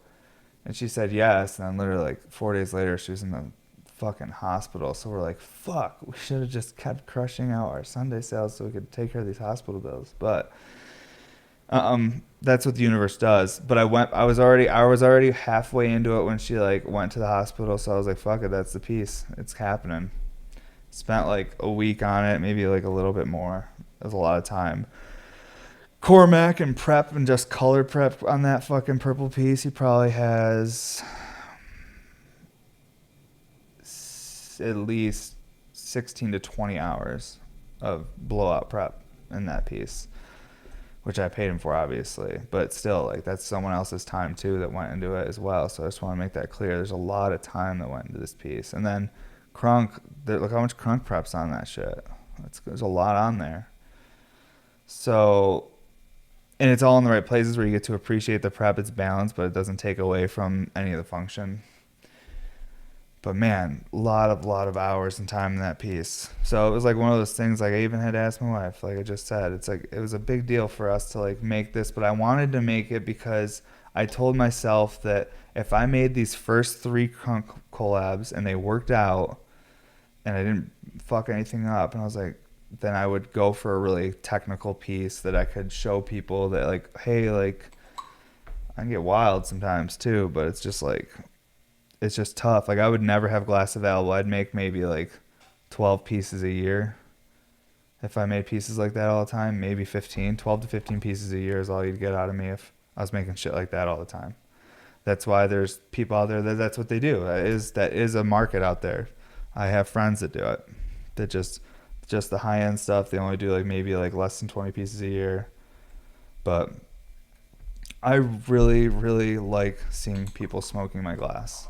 And she said yes. And then literally like 4 days later, she was in the fucking hospital. So we're like, fuck, we should have just kept crushing out our Sunday sales so we could take care of these hospital bills. But that's what the universe does. But I was already halfway into it when she like went to the hospital. So I was like, fuck it, that's the piece. It's happening. Spent like a week on it, maybe like a little bit more. It was a lot of time. Cormac and prep and just color prep on that fucking purple piece. He probably has at least 16 to 20 hours of blowout prep in that piece, which I paid him for, obviously. But still, like, that's someone else's time, too, that went into it as well. So I just want to make that clear. There's a lot of time that went into this piece. And then Crunk, look how much Crunk prep's on that shit. There's a lot on there. So, and it's all in the right places where you get to appreciate the prep. It's balanced, but it doesn't take away from any of the function. But man, a lot of hours and time in that piece. So it was like one of those things, like I even had to ask my wife, like I just said, it's like, it was a big deal for us to like make this, but I wanted to make it because I told myself that if I made these first 3 Crunk collabs and they worked out and I didn't fuck anything up, and I was like, then I would go for a really technical piece that I could show people that like, hey, like I can get wild sometimes too, but it's just like, it's just tough. Like I would never have glass available. I'd make maybe like 12 pieces a year. If I made pieces like that all the time, maybe 12 to 15 pieces a year is all you'd get out of me if I was making shit like that all the time. That's why there's people out there that's what they do. That is a market out there. I have friends that do it. That just the high end stuff. They only do like maybe like less than 20 pieces a year. But I really, really like seeing people smoking my glass.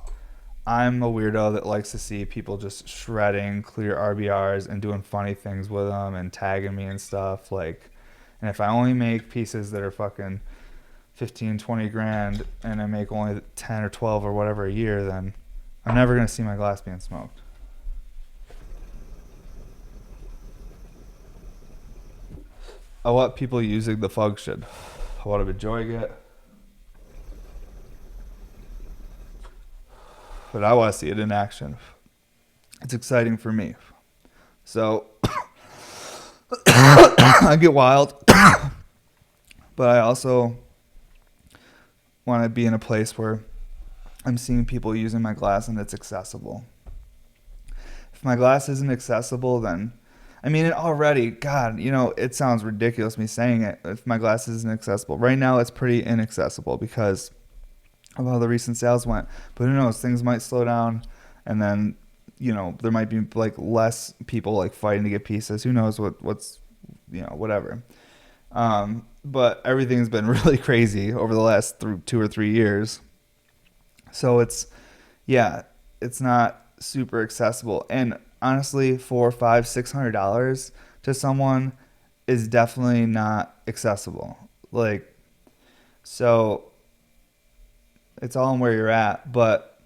I'm a weirdo that likes to see people just shredding clear RBRs and doing funny things with them and tagging me and stuff. Like, and if I only make pieces that are fucking 15, 20 grand and I make only 10 or 12 or whatever a year, then I'm never going to see my glass being smoked. I want people using the function. I want them enjoying it. But I want to see it in action. It's exciting for me. So I get wild, but I also want to be in a place where I'm seeing people using my glass and it's accessible. If my glass isn't accessible, then I mean, it already, God, it sounds ridiculous me saying it. If my glass isn't accessible. Right now, it's pretty inaccessible because of how the recent sales went. But who knows? Things might slow down and then, there might be like less people like fighting to get pieces. Who knows what's, whatever. But everything's been really crazy over the last 2 or 3 years. So it's not super accessible. And honestly, $400, $500, $600 to someone is definitely not accessible. Like, so it's all in where you're at, but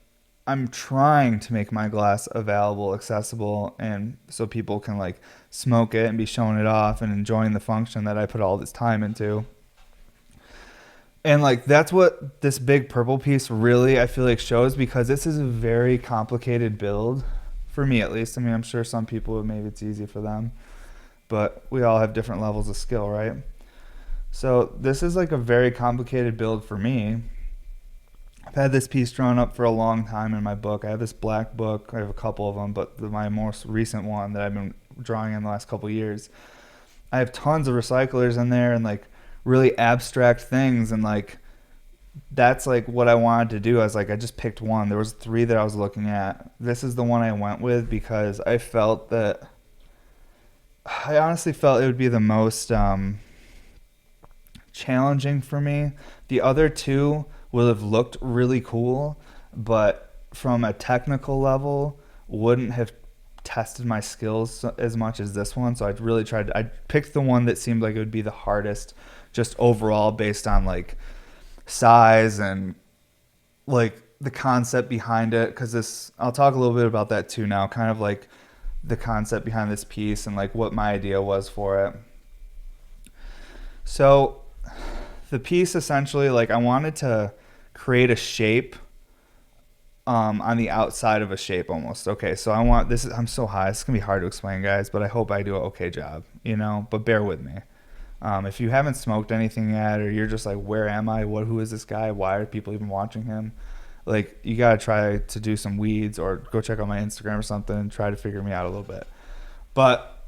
I'm trying to make my glass available, accessible, and so people can like smoke it and be showing it off and enjoying the function that I put all this time into. And like that's what this big purple piece really, I feel like, shows, because this is a very complicated build. For me, at least. I mean, I'm sure some people, maybe it's easy for them. But we all have different levels of skill, right? So this is like a very complicated build for me. I've had this piece drawn up for a long time in my book. I have this black book. I have a couple of them, but my most recent one that I've been drawing in the last couple of years, I have tons of recyclers in there and like really abstract things and like that's like what I wanted to do. I was like, I just picked one. There was 3 that I was looking at. This is the one I went with because I honestly felt it would be the most challenging for me. The other 2 would have looked really cool, but from a technical level wouldn't have tested my skills as much as this one. So I picked the one that seemed like it would be the hardest just overall based on like size and like the concept behind it, because I'll talk a little bit about that too now, kind of like the concept behind this piece and like what my idea was for it. So the piece essentially, like I wanted to create a shape on the outside of a shape almost. Okay, so I'm so high, it's gonna be hard to explain, guys, but I hope I do an okay job, but bear with me. If you haven't smoked anything yet, or you're just like, where am I? Who is this guy? Why are people even watching him? Like, you got to try to do some weeds or go check out my Instagram or something and try to figure me out a little bit. But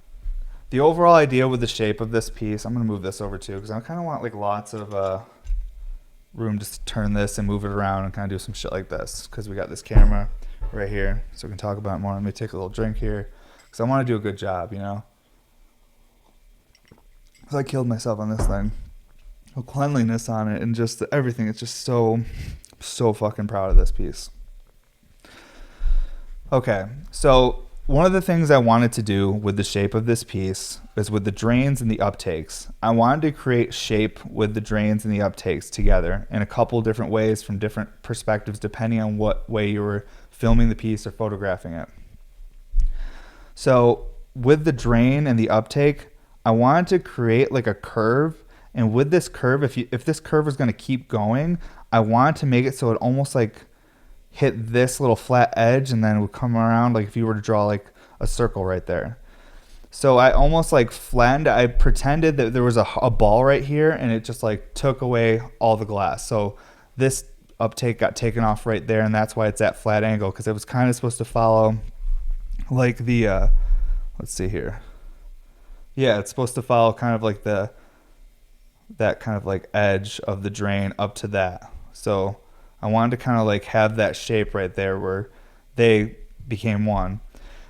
the overall idea with the shape of this piece, I'm going to move this over too, because I kind of want like lots of room just to turn this and move it around and kind of do some shit like this, because we got this camera right here, so we can talk about it more. Let me take a little drink here, because I want to do a good job, I killed myself on this thing. The cleanliness on it and just everything. It's just so fucking proud of this piece. Okay, so one of the things I wanted to do with the shape of this piece is with the drains and the uptakes. I wanted to create shape with the drains and the uptakes together in a couple different ways from different perspectives, depending on what way you were filming the piece or photographing it. So with the drain and the uptake, I wanted to create like a curve, and with this curve, if this curve was going to keep going, I wanted to make it so it almost like hit this little flat edge, and then it would come around like if you were to draw like a circle right there. So I almost like flattened, I pretended that there was a ball right here, and it just like took away all the glass. So this uptake got taken off right there, and that's why it's at flat angle, because it was kind of supposed to follow like the let's see here. Yeah, it's supposed to follow kind of like that kind of like edge of the drain up to that. So I wanted to kind of like have that shape right there where they became one.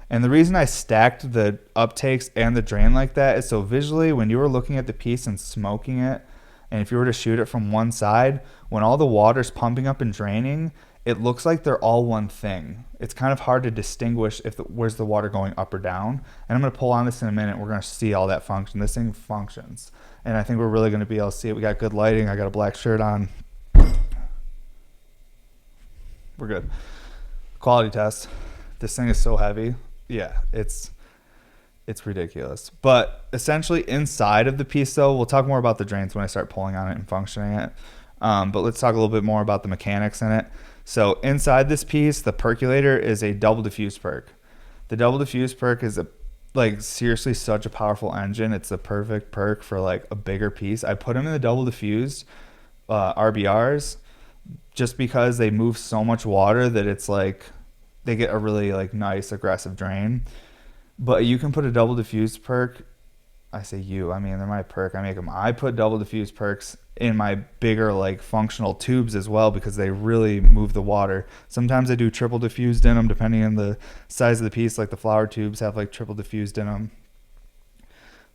And the reason I stacked the uptakes and the drain like that is so visually when you were looking at the piece and smoking it, and if you were to shoot it from one side, when all the water's pumping up and draining, it looks like they're all one thing. It's kind of hard to distinguish where's the water going up or down. And I'm going to pull on this in a minute. We're going to see all that function. This thing functions. And I think we're really going to be able to see it. We got good lighting. I got a black shirt on. We're good. Quality test. This thing is so heavy. Yeah, it's ridiculous. But essentially inside of the piece though, we'll talk more about the drains when I start pulling on it and functioning it. But let's talk a little bit more about the mechanics in it. So inside this piece, the percolator is a double diffuse perk. The double diffuse perk is seriously such a powerful engine. It's the perfect perk for like a bigger piece. I put them in the double diffused RBRs just because they move so much water that it's like they get a really like nice aggressive drain. But you can put a double diffused perk. I say I mean they're my perk. I make them. I put double diffused perks in my bigger like functional tubes as well because they really move the water. Sometimes I do triple diffused in them depending on the size of the piece. Like the flower tubes have like triple diffused in them,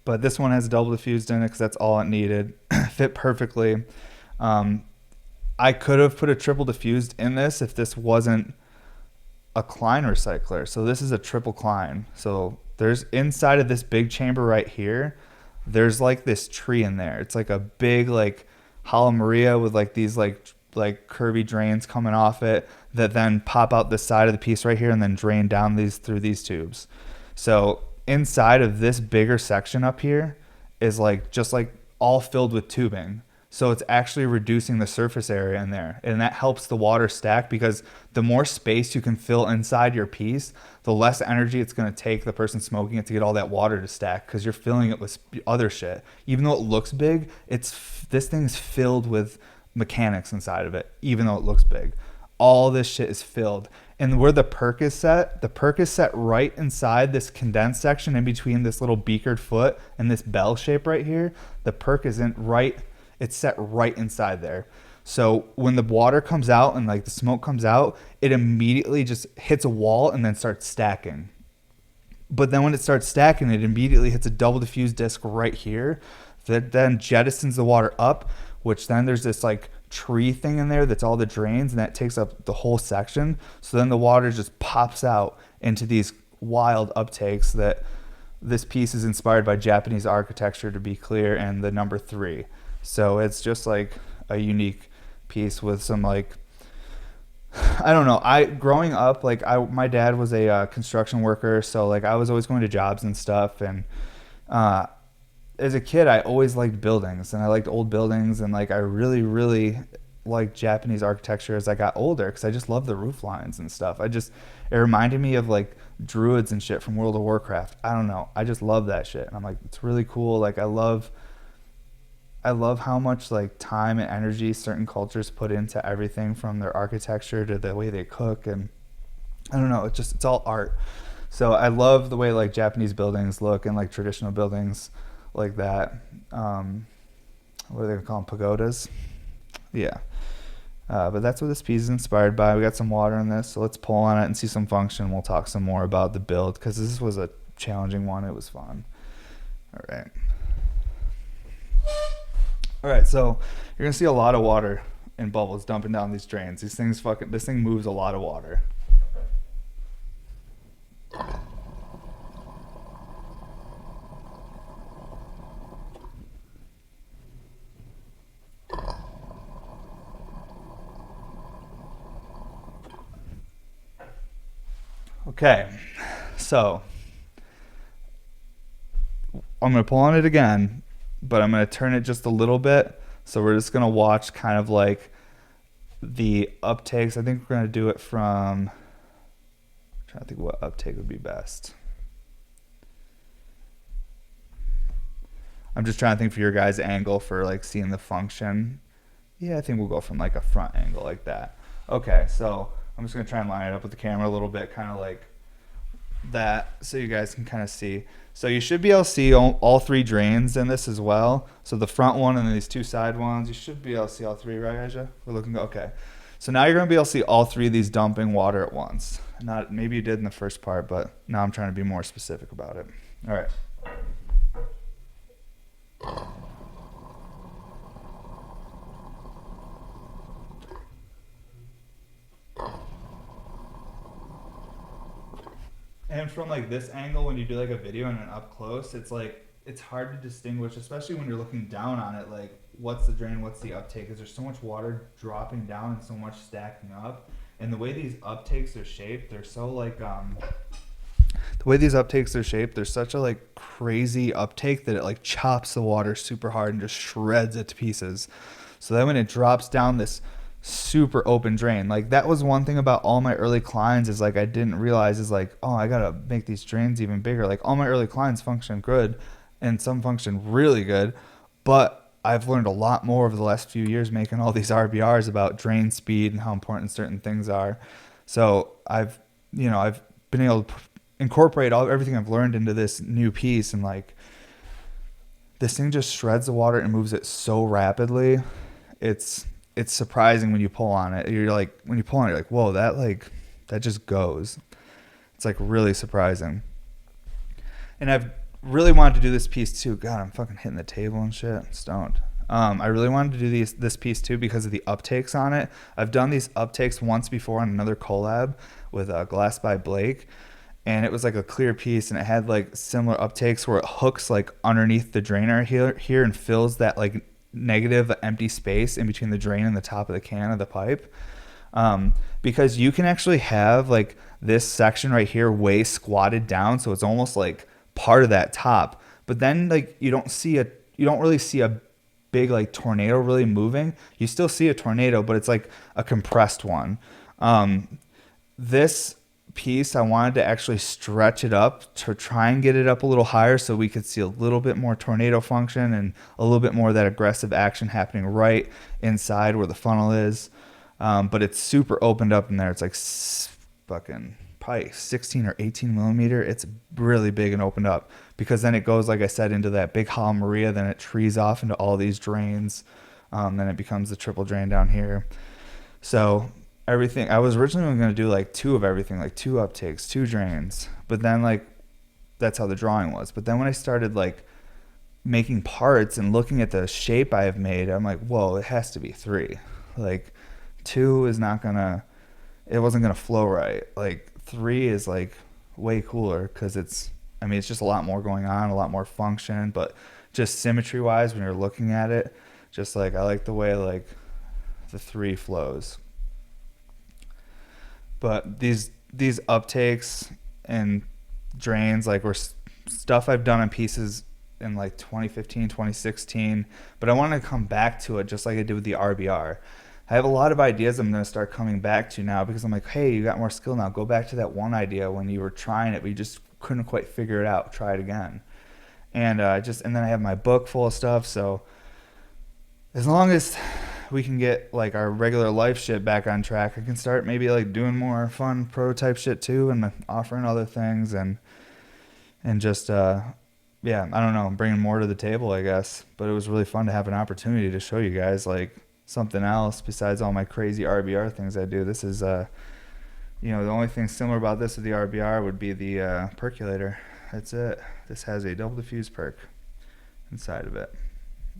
but this one has double diffused in it because that's all it needed. Fit perfectly. I could have put a triple diffused in this if this wasn't a Klein recycler. So this is a triple Klein. So there's inside of this big chamber right here, there's like this tree in there. It's like a big like Hala Maria with like these like curvy drains coming off it that then pop out the side of the piece right here and then drain down through these tubes. So inside of this bigger section up here is like just like all filled with tubing. So it's actually reducing the surface area in there. And that helps the water stack because the more space you can fill inside your piece, the less energy it's going to take the person smoking it to get all that water to stack because you're filling it with other shit. Even though it looks big, this thing's filled with mechanics inside of it, even though it looks big. All this shit is filled. And where the perk is set right inside this condensed section in between this little beakered foot and this bell shape right here. The perk is it's set right inside there. So when the water comes out and like the smoke comes out, it immediately just hits a wall and then starts stacking. But then when it starts stacking, it immediately hits a double diffuse disc right here that then jettisons the water up, which then there's this like tree thing in there that's all the drains, and that takes up the whole section. So then the water just pops out into these wild uptakes. That this piece is inspired by Japanese architecture, to be clear, and the number 3. So it's just like a unique piece with some like, I don't know. Growing up, like my dad was a construction worker, so like I was always going to jobs and stuff. And as a kid, I always liked buildings, and I liked old buildings, and like I really, really liked Japanese architecture as I got older, because I just love the roof lines and stuff. It reminded me of like druids and shit from World of Warcraft. I don't know. I just love that shit, and I'm like, it's really cool. Like I love how much like time and energy certain cultures put into everything, from their architecture to the way they cook. And I don't know, it's all art. So I love the way like Japanese buildings look, and like traditional buildings like that. What are they gonna call them? Pagodas? Yeah. But that's what this piece is inspired by. We got some water in this, so let's pull on it and see some function. We'll talk some more about the build, because this was a challenging one. It was fun. All right, so you're gonna see a lot of water and bubbles dumping down these drains. This thing moves a lot of water. Okay, so I'm gonna pull on it again, but I'm going to turn it just a little bit. So we're just going to watch kind of like the uptakes. I think we're going to do it from, I'm trying to think what uptake would be best. I'm just trying to think for your guys' angle for like seeing the function. Yeah, I think we'll go from like a front angle like that. Okay, so I'm just going to try and line it up with the camera a little bit, kind of like that, so you guys can kind of see. So you should be able to see all 3 drains in this as well. So the front one and then these 2 side ones, you should be able to see all 3, right, Aja? We're looking, okay. So now you're going to be able to see all 3 of these dumping water at once. Not maybe you did in the first part, but now I'm trying to be more specific about it. All right. And from like this angle, when you do like a video and an up close, it's like, it's hard to distinguish, especially when you're looking down on it, like what's the drain, what's the uptake, because there's so much water dropping down and so much stacking up. And the way these uptakes are shaped, they're so like, there's such a like crazy uptake that it like chops the water super hard and just shreds it to pieces. So then when it drops down this super open drain, like that was one thing about all my early climbs, is like I didn't realize is like, oh, I gotta make these drains even bigger. Like all my early climbs function good and some function really good, but I've learned a lot more over the last few years making all these RBRs about drain speed and how important certain things are. So I've been able to incorporate everything I've learned into this new piece, and like this thing just shreds the water and moves it so rapidly. It's surprising when you pull on it. You're like, when you pull on it, you're like, whoa, that just goes. It's like really surprising. And I've really wanted to do this piece too. God, I'm fucking hitting the table and shit. I'm stoned. I really wanted to do this piece too because of the uptakes on it. I've done these uptakes once before on another collab with Glass by Blake, and it was like a clear piece, and it had like similar uptakes where it hooks like underneath the drainer here and fills that like negative empty space in between the drain and the top of the can of the pipe, because you can actually have like this section right here way squatted down, so it's almost like part of that top, but then like you don't really see a big like tornado really moving. You still see a tornado, but it's like a compressed one. This piece, I wanted to actually stretch it up to try and get it up a little higher so we could see a little bit more tornado function and a little bit more of that aggressive action happening right inside where the funnel is. But it's super opened up in there. It's like fucking probably 16 or 18 millimeter. It's really big and opened up, because then it goes, like I said, into that big hollow Maria, then it trees off into all these drains. Then it becomes the triple drain down here. So everything, I was originally going to do like 2 of everything, like 2 uptakes, 2 drains. But then like, that's how the drawing was. But then when I started like making parts and looking at the shape I have made, I'm like, whoa, it has to be 3. Like 2 is not gonna, it wasn't gonna flow right. Like 3 is like way cooler because it's just a lot more going on, a lot more function, but just symmetry wise when you're looking at it, just like I like the way like the 3 flows. But these uptakes and drains like were stuff I've done on pieces in like 2015, 2016, but I want to come back to it just like I did with the RBR. I have a lot of ideas I'm going to start coming back to now because I'm like, hey, you got more skill now. Go back to that one idea when you were trying it, but you just couldn't quite figure it out. Try it again. And and then I have my book full of stuff. So as long as we can get like our regular life shit back on track, I can start maybe like doing more fun prototype shit too and offering other things and just yeah, I don't know, bringing more to the table, I guess. But it was really fun to have an opportunity to show you guys like something else besides all my crazy RBR things I do. This is the only thing similar about this with the RBR would be the percolator. That's it. This has a double diffuse perc inside of it.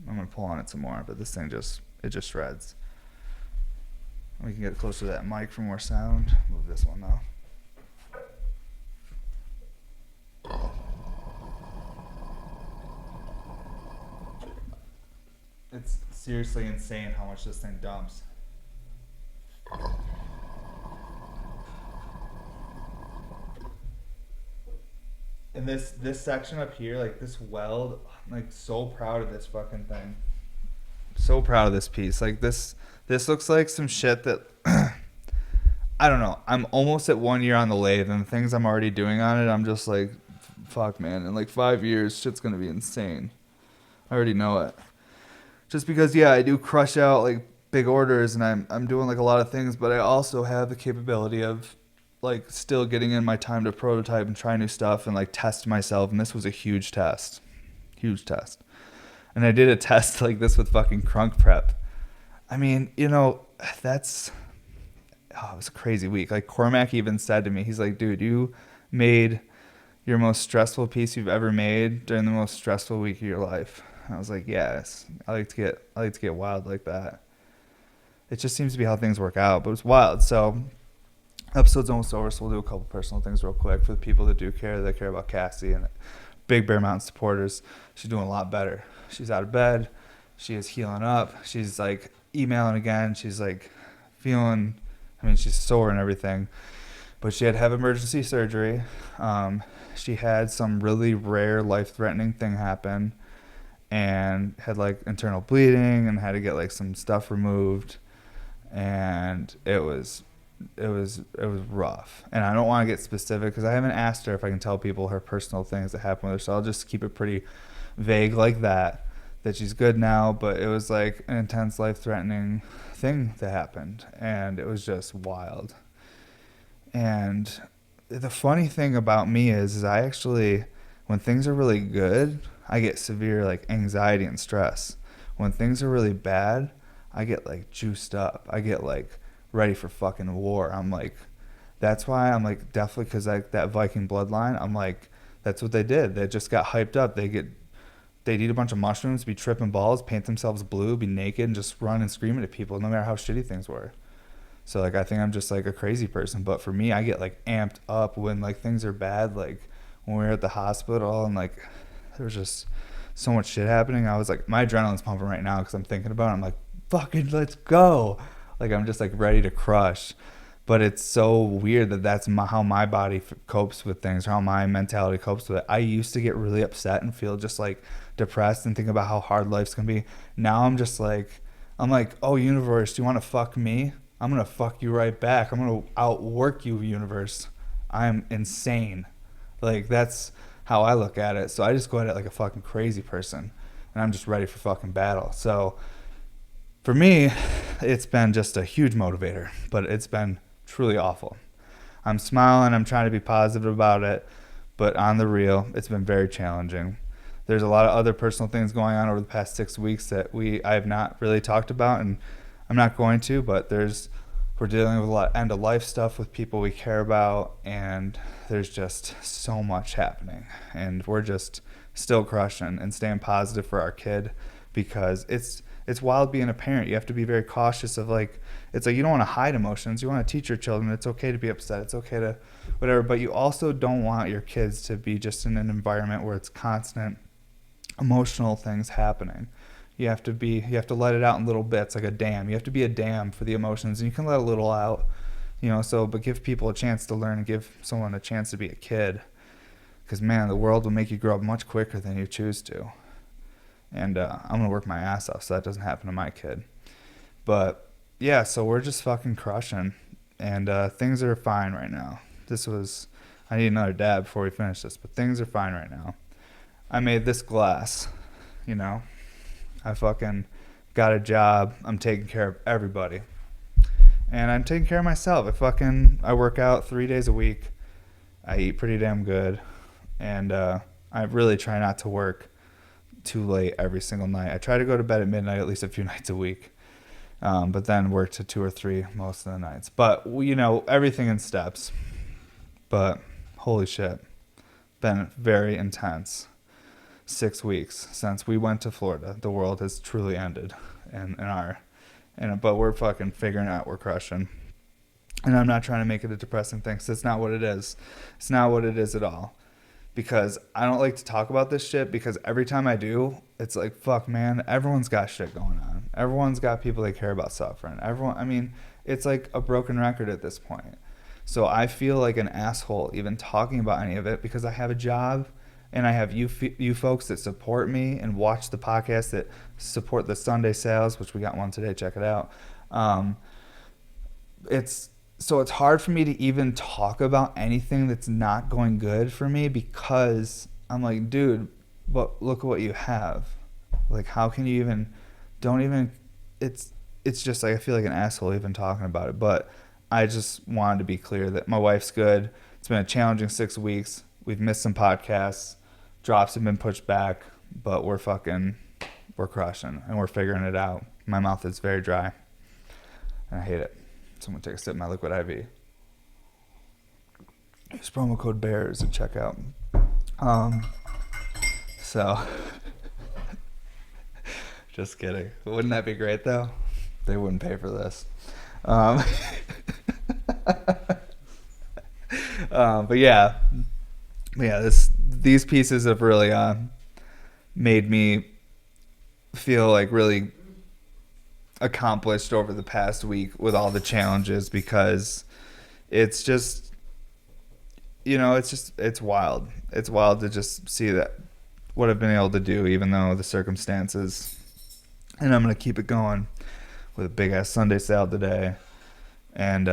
I'm gonna pull on it some more, but this thing just shreds. We can get closer to that mic for more sound. Move this one though. It's seriously insane how much this thing dumps. And this section up here, like this weld, I'm like so proud of this fucking thing. So proud of this piece. Like this looks like some shit that I don't know. I'm almost at 1 year on the lathe, and the things I'm already doing on it, I'm just like, fuck, man. In like 5 years, shit's gonna be insane. I already know it. Just because, yeah, I do crush out like big orders, and I'm doing like a lot of things, but I also have the capability of like still getting in my time to prototype and try new stuff and like test myself. And this was a huge test. And I did a test like this with fucking crunk prep. I mean, it was a crazy week. Like Cormac even said to me, he's like, dude, you made your most stressful piece you've ever made during the most stressful week of your life. And I was like, yes, I like to get wild like that. It just seems to be how things work out, but it's wild. So episode's almost over, so we'll do a couple personal things real quick for the people that do care, that care about Cassie and big Bear Mountain supporters. She's doing a lot better. She's out of bed. She is healing up. She's like emailing again. She's like feeling, she's sore and everything, but she had to have emergency surgery. She had some really rare life-threatening thing happen and had like internal bleeding and had to get like some stuff removed, and it was rough. And I don't want to get specific because I haven't asked her if I can tell people her personal things that happened with her, so I'll just keep it pretty vague like that she's good now, but it was like an intense life-threatening thing that happened, and it was just wild. And the funny thing about me is I actually, when things are really good, I get severe like anxiety and stress. When things are really bad, I get like juiced up. I get like ready for fucking war. I'm like, that's why I'm like, definitely, because like that Viking bloodline, I'm like, that's what they did. They just got hyped up. They'd eat a bunch of mushrooms, be tripping balls, paint themselves blue, be naked, and just run and screaming at people no matter how shitty things were. So like I think I'm just like a crazy person, but for me, I get like amped up when like things are bad. Like when we were at the hospital and like there was just so much shit happening, I was like, my adrenaline's pumping right now because I'm thinking about it. I'm like, fucking let's go. Like I'm just like ready to crush. But it's so weird that that's how my body copes with things, or how my mentality copes with it. I used to get really upset and feel just like depressed and think about how hard life's gonna be. Now I'm like, oh universe, do you want to fuck me? I'm gonna fuck you right back. I'm gonna outwork you, universe. I'm insane. Like that's how I look at it. So I just go at it like a fucking crazy person, and I'm just ready for fucking battle. So for me, it's been just a huge motivator, but it's been truly awful. I'm smiling, I'm trying to be positive about it, but on the real, it's been very challenging. there's a lot of other personal things going on over the past 6 weeks that I have not really talked about, and I'm not going to, but we're dealing with a lot of end of life stuff with people we care about, and there's just so much happening, and we're just still crushing and staying positive for our kid, because it's wild being a parent. You have to be very cautious of, like, it's like you don't want to hide emotions. You want to teach your children it's okay to be upset. It's okay to whatever, but you also don't want your kids to be just in an environment where it's constant emotional things happening. You have to let it out in little bits, like a dam. You have to be a dam for the emotions, and you can let a little out, but give people a chance to learn and give someone a chance to be a kid. Because, man, the world will make you grow up much quicker than you choose to. And I'm going to work my ass off so that doesn't happen to my kid. But, yeah, so we're just fucking crushing. And things are fine right now. I need another dab before we finish this, but things are fine right now. I made this glass, I fucking got a job. I'm taking care of everybody. And I'm taking care of myself. I work out 3 days a week. I eat pretty damn good. And I really try not to work too late every single night. I try to go to bed at midnight at least a few nights a week. But then work to 2 or 3 most of the nights. But, everything in steps. But holy shit. Been very intense. 6 weeks since we went to Florida. The world has truly ended. But we're fucking figuring out, we're crushing. And I'm not trying to make it a depressing thing, because it's not what it is. It's not what it is at all. Because I don't like to talk about this shit, because every time I do, it's like, fuck, man, everyone's got shit going on. Everyone's got people they care about suffering. It's like a broken record at this point. So I feel like an asshole even talking about any of it, because I have a job, and I have you folks that support me and watch the podcast, that support the Sunday sales, which we got one today, check it out. So it's hard for me to even talk about anything that's not going good for me, because I'm like, dude, but look at what you have. Like, how can you it's just like, I feel like an asshole even talking about it. But I just wanted to be clear that my wife's good. It's been a challenging 6 weeks. We've missed some podcasts. Drops have been pushed back, but we're crushing, and we're figuring it out. My mouth is very dry, and I hate it. So I'm going to take a sip of my liquid IV. Use promo code BEARS at checkout. Just kidding. Wouldn't that be great, though? They wouldn't pay for this. But yeah, these pieces have really made me feel like really accomplished over the past week with all the challenges, because it's just, it's wild. It's wild to just see that what I've been able to do, even though the circumstances. And I'm going to keep it going with a big ass Sunday sale today. And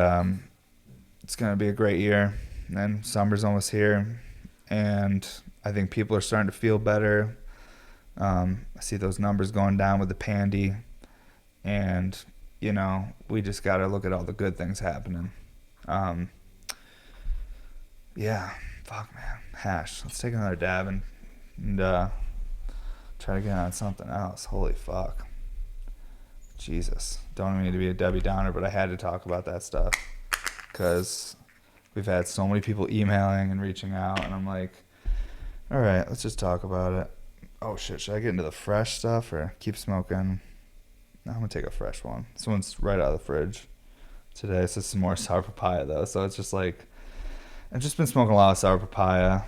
it's going to be a great year. And summer's almost here, and I think people are starting to feel better. I see those numbers going down with the pandy, and we just got to look at all the good things happening. Yeah, fuck, man. Hash. Let's take another dab and try to get on something else. Holy fuck. Jesus. Don't mean to be a Debbie Downer, but I had to talk about that stuff, because we've had so many people emailing and reaching out, and I'm like, all right, let's just talk about it. Oh, shit, should I get into the fresh stuff or keep smoking? No, I'm going to take a fresh one. This one's right out of the fridge today. This is some more sour papaya, though, so it's just like, I've just been smoking a lot of sour papaya.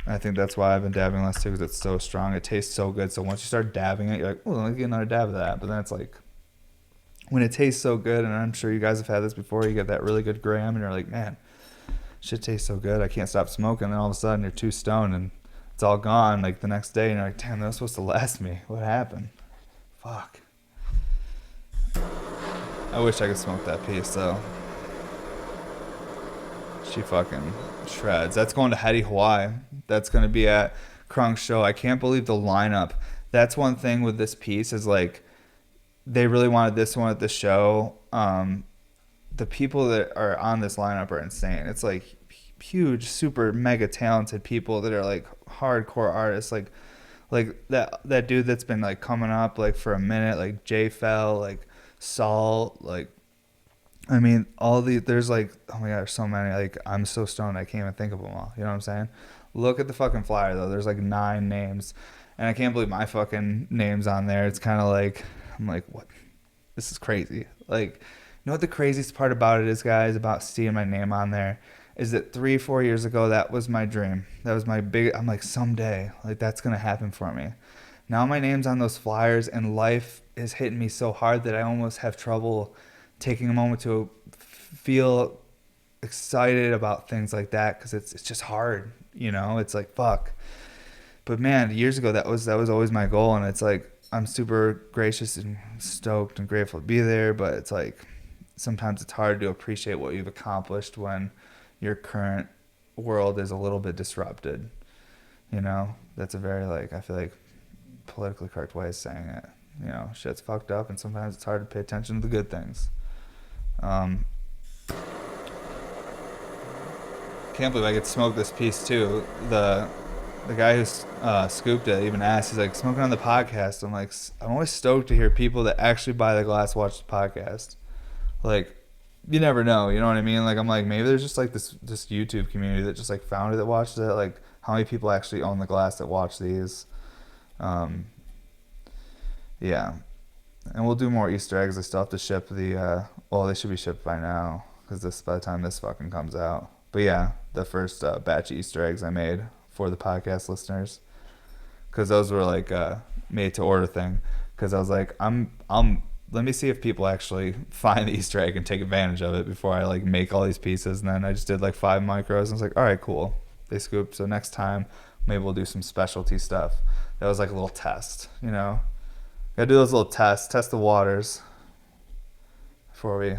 I think that's why I've been dabbing less, too, because it's so strong. It tastes so good, so once you start dabbing it, you're like, oh, let me get another dab of that. But then it's like, when it tastes so good, and I'm sure you guys have had this before, you get that really good gram, and you're like, man, shit tastes so good, I can't stop smoking. And then all of a sudden you're too stoned and it's all gone like the next day, and you're like, damn, that was supposed to last me. What happened? Fuck. I wish I could smoke that piece, though. She fucking shreds. That's going to Hetty Hawaii. That's going to be at Krunk's show. I can't believe the lineup. That's one thing with this piece, is like, they really wanted this one at the show. The people that are on this lineup are insane. It's like huge, super mega talented people that are like hardcore artists, like Like that dude that's been like coming up like for a minute, like J Fell, like Saul, like I mean there's like, oh my god, there's so many. Like I'm so stoned I can't even think of them all. You know what I'm saying? Look at the fucking flyer though. There's like 9 names, and I can't believe my fucking name's on there. It's kind of like I'm like, what? This is crazy. Like, you know what the craziest part about it is, guys, about seeing my name on there, is that 3-4 years ago, that was my dream. That was my big, I'm like, someday, like, that's going to happen for me. Now my name's on those flyers, and life is hitting me so hard that I almost have trouble taking a moment to feel excited about things like that, because it's just hard, you know? It's like, fuck. But man, years ago, that was always my goal, and it's like, I'm super gracious and stoked and grateful to be there, but it's like sometimes it's hard to appreciate what you've accomplished when your current world is a little bit disrupted. You know, that's a very, like, I feel like politically correct way of saying it. You know, shit's fucked up, and sometimes it's hard to pay attention to the good things. Can't believe I get to smoke this piece too. The guy who scooped it even asked, he's like, smoking on the podcast. I'm like, I'm always stoked to hear people that actually buy the glass watch the podcast. Like, you never know, you know what I mean? Like, I'm like, maybe there's just like this YouTube community that just like found it, that watched it. Like, how many people actually own the glass that watch these? Yeah. And we'll do more Easter eggs. I still have to ship the, well, they should be shipped by now, because by the time this fucking comes out. But yeah, the first batch of Easter eggs I made for the podcast listeners, because those were like made to order thing, because I was like, let me see if people actually find the Easter egg and take advantage of it before I like make all these pieces. And then I just did like 5 micros, and I was like, all right, cool, they scooped, so next time maybe we'll do some specialty stuff. That was like a little test, you know, gotta do those little tests, test the waters before we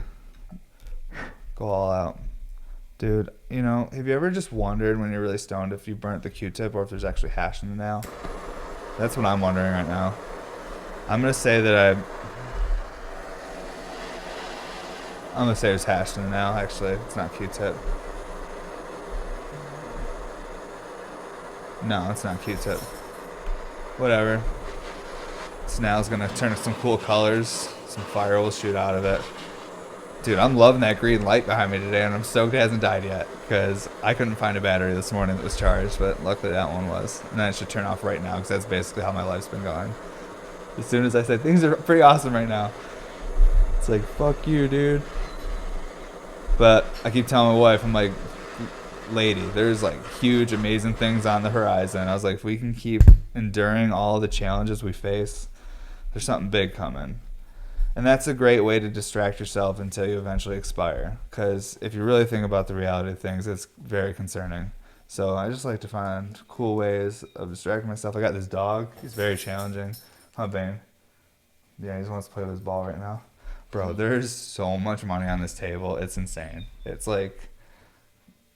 go all out. Dude, you know, have you ever just wondered when you're really stoned if you burnt the Q-tip or if there's actually hash in the nail? That's what I'm wondering right now. I'm going to say that I'm going to say there's hash in the nail, actually. It's not Q-tip. No, it's not Q-tip. Whatever. This nail's going to turn some cool colors. Some fire will shoot out of it. Dude, I'm loving that green light behind me today, and I'm stoked it hasn't died yet, because I couldn't find a battery this morning that was charged, but luckily that one was. And then it should turn off right now, because that's basically how my life's been going. As soon as I said things are pretty awesome right now, it's like, fuck you, dude. But I keep telling my wife, I'm like, lady, there's like huge, amazing things on the horizon. I was like, if we can keep enduring all the challenges we face, there's something big coming. And that's a great way to distract yourself until you eventually expire. Because if you really think about the reality of things, it's very concerning. So I just like to find cool ways of distracting myself. I got this dog. He's very challenging. Huh, Bane? Yeah, he just wants to play with his ball right now. Bro, there's so much money on this table. It's insane. It's like,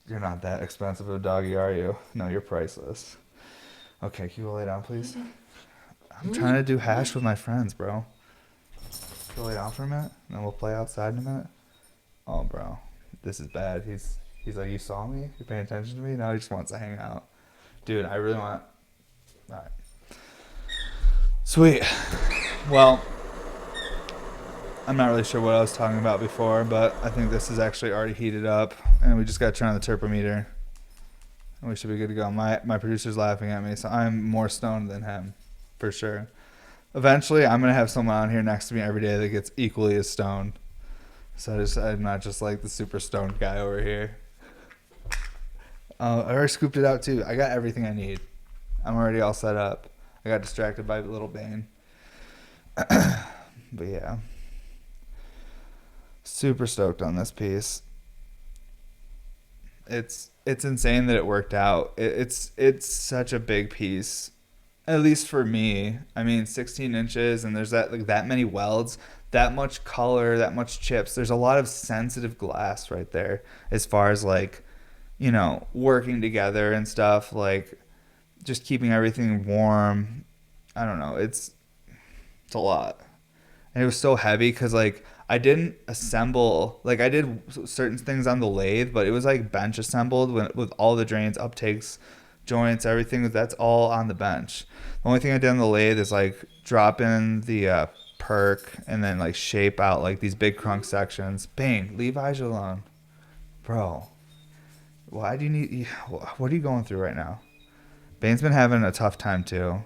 you're not that expensive of a doggy, are you? No, you're priceless. Okay, can you lay down, please? I'm trying to do hash with my friends, bro. Go lay down for a minute, and then we'll play outside in a minute. Oh, bro, this is bad. He's like, you saw me? You're paying attention to me? Now he just wants to hang out. Dude, I really want... All right. Sweet. Well, I'm not really sure what I was talking about before, but I think this is actually already heated up, and we just got to turn on the terpometer, and we should be good to go. My producer's laughing at me, so I'm more stoned than him, for sure. Eventually, I'm going to have someone on here next to me every day that gets equally as stoned. So I'm not just like the super stoned guy over here. I already scooped it out too. I got everything I need. I'm already all set up. I got distracted by little Bane. But yeah. Super stoked on this piece. It's insane that it worked out. It's such a big piece. At least for me. I mean, 16 inches, and there's that many welds, that much color, that much chips. There's a lot of sensitive glass right there as far as like, you know, working together and stuff, like just keeping everything warm. I don't know. It's a lot. And it was so heavy because like I didn't assemble, like I did certain things on the lathe, but it was like bench assembled with all the drains, uptakes, joints, everything. That's all on the bench. The only thing I did on the lathe is like drop in the perk and then like shape out like these big crunk sections. Bang, leave Ija alone, bro. Why do you need? What are you going through right now? Bane's been having a tough time too.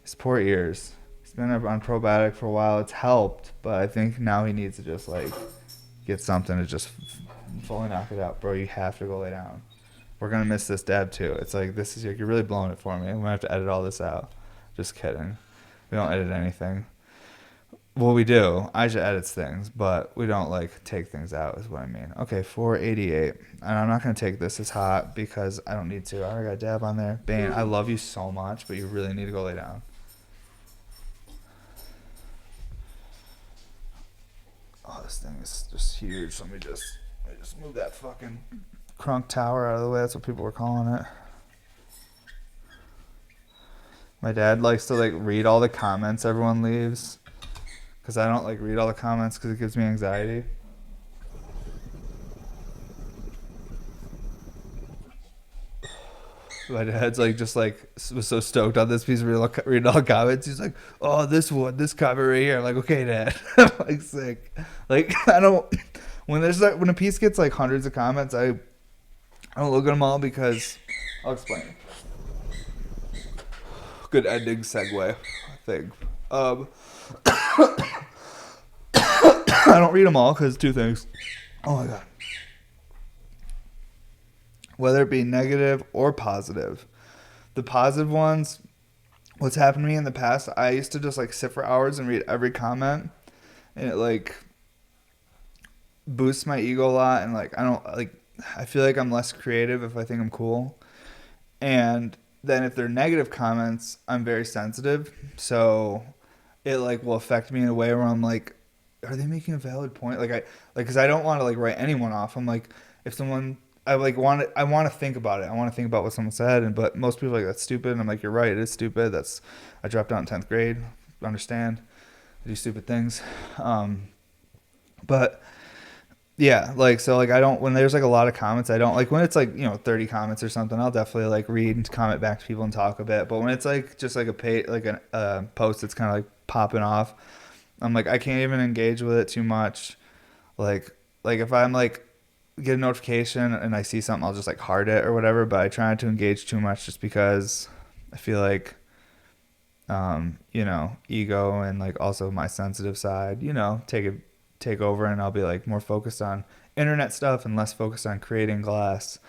His poor ears. He's been on probiotic for a while. It's helped, but I think now he needs to just like get something to just fully knock it out, bro. You have to go lay down. We're gonna miss this dab too. It's like this is you're really blowing it for me. I'm gonna have to edit all this out. Just kidding. We don't edit anything. Well, we do. Ija edits things, but we don't like take things out is what I mean. Okay, 488. And I'm not going to take this as hot because I don't need to. I already got a dab on there. Bane, I love you so much, but you really need to go lay down. Oh, this thing is just huge. Let me just move that fucking crunk tower out of the way. That's what people were calling it. My dad likes to like read all the comments everyone leaves. Because I don't like read all the comments because it gives me anxiety. My dad's like just like was so stoked on this piece of reading all the comments. He's like, "Oh, this comment right here." I'm like, "Okay, Dad." I'm like sick. Like I don't when a piece gets like hundreds of comments, I don't look at them all because I'll explain. Good ending segue, I think. I don't read them all because two things. Oh my god. Whether it be negative or positive. The positive ones, what's happened to me in the past, I used to just like sit for hours and read every comment. And it like boosts my ego a lot. And like I feel like I'm less creative if I think I'm cool. And then if they're negative comments, I'm very sensitive. So it like will affect me in a way where I'm like, are they making a valid point? Because I don't want to like write anyone off. I'm like, if someone, I want to think about it. I want to think about what someone said. But most people are like, that's stupid. And I'm like, you're right. It is stupid. I dropped out in 10th grade. Understand. I do stupid things. But yeah, like, so like, I don't, when there's like a lot of comments, I don't like when it's like, 30 comments or something, I'll definitely like read and comment back to people and talk a bit. But when it's like, just like a post that's kind of like popping off, I'm like, I can't even engage with it too much. Like if I'm like get a notification and I see something, I'll just like heart it or whatever. But I try not to engage too much just because I feel like, ego and like also my sensitive side, take over, and I'll be like more focused on internet stuff and less focused on creating glass.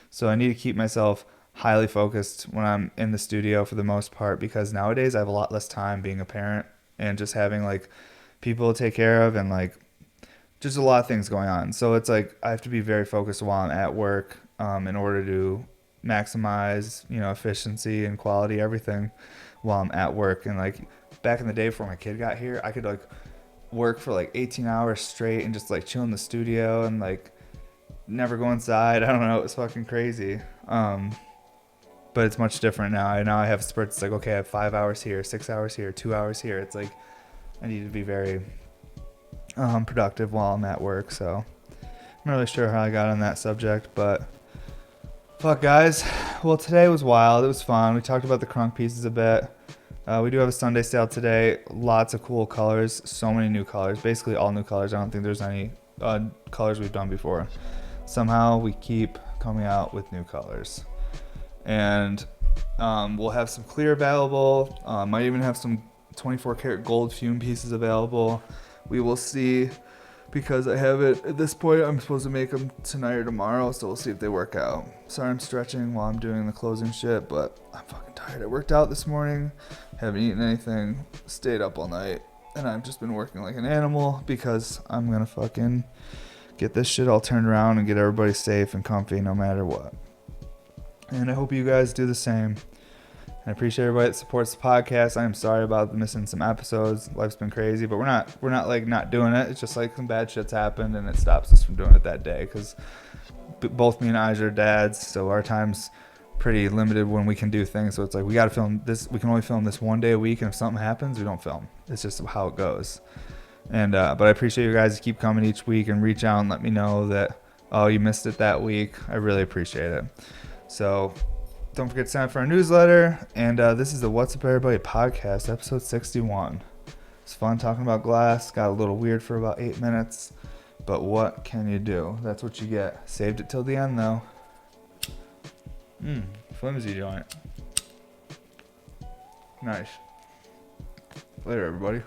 So I need to keep myself highly focused when I'm in the studio for the most part, because nowadays I have a lot less time being a parent and just having like people to take care of and like just a lot of things going on. So it's like I have to be very focused while I'm at work in order to maximize, efficiency and quality, everything while I'm at work. And like back in the day before my kid got here, I could like work for like 18 hours straight and just like chill in the studio and like never go inside. I don't know. It was fucking crazy. But it's much different now. Now I have spurts. It's like, okay, I have 5 hours here, 6 hours here, 2 hours here. It's like I need to be very productive while I'm at work. So I'm not really sure how I got on that subject, but fuck, guys. Well, today was wild. It was fun. We talked about the crunk pieces a bit. We do have a Sunday sale today. Lots of cool colors. So many new colors. Basically all new colors. I don't think there's any colors we've done before. Somehow we keep coming out with new colors. And we'll have some clear available. Might even have some 24 karat gold fume pieces available. We will see, because I have it at this point. I'm supposed to make them tonight or tomorrow, so we'll see if they work out. Sorry I'm stretching while I'm doing the closing shit, but I'm fucking tired. I worked out this morning, haven't eaten anything, stayed up all night, and I've just been working like an animal because I'm gonna fucking get this shit all turned around and get everybody safe and comfy no matter what. And I hope you guys do the same. I appreciate everybody that supports the podcast. I am sorry about missing some episodes. Life's been crazy, but we're not like not doing it. It's just like some bad shit's happened and it stops us from doing it that day, because both me and Ija are dads, so our time's pretty limited when we can do things. So it's like we got to film this. We can only film this one day a week, and if something happens, we don't film. It's just how it goes. And but I appreciate you guys to keep coming each week and reach out and let me know that, oh, you missed it that week. I really appreciate it. So Don't forget to sign up for our newsletter. And this is the What's Up Everybody podcast, episode 61. It's fun talking about glass. Got a little weird for about 8 minutes. But what can you do? That's what you get. Saved it till the end, though. Flimsy joint. Nice. Later, everybody.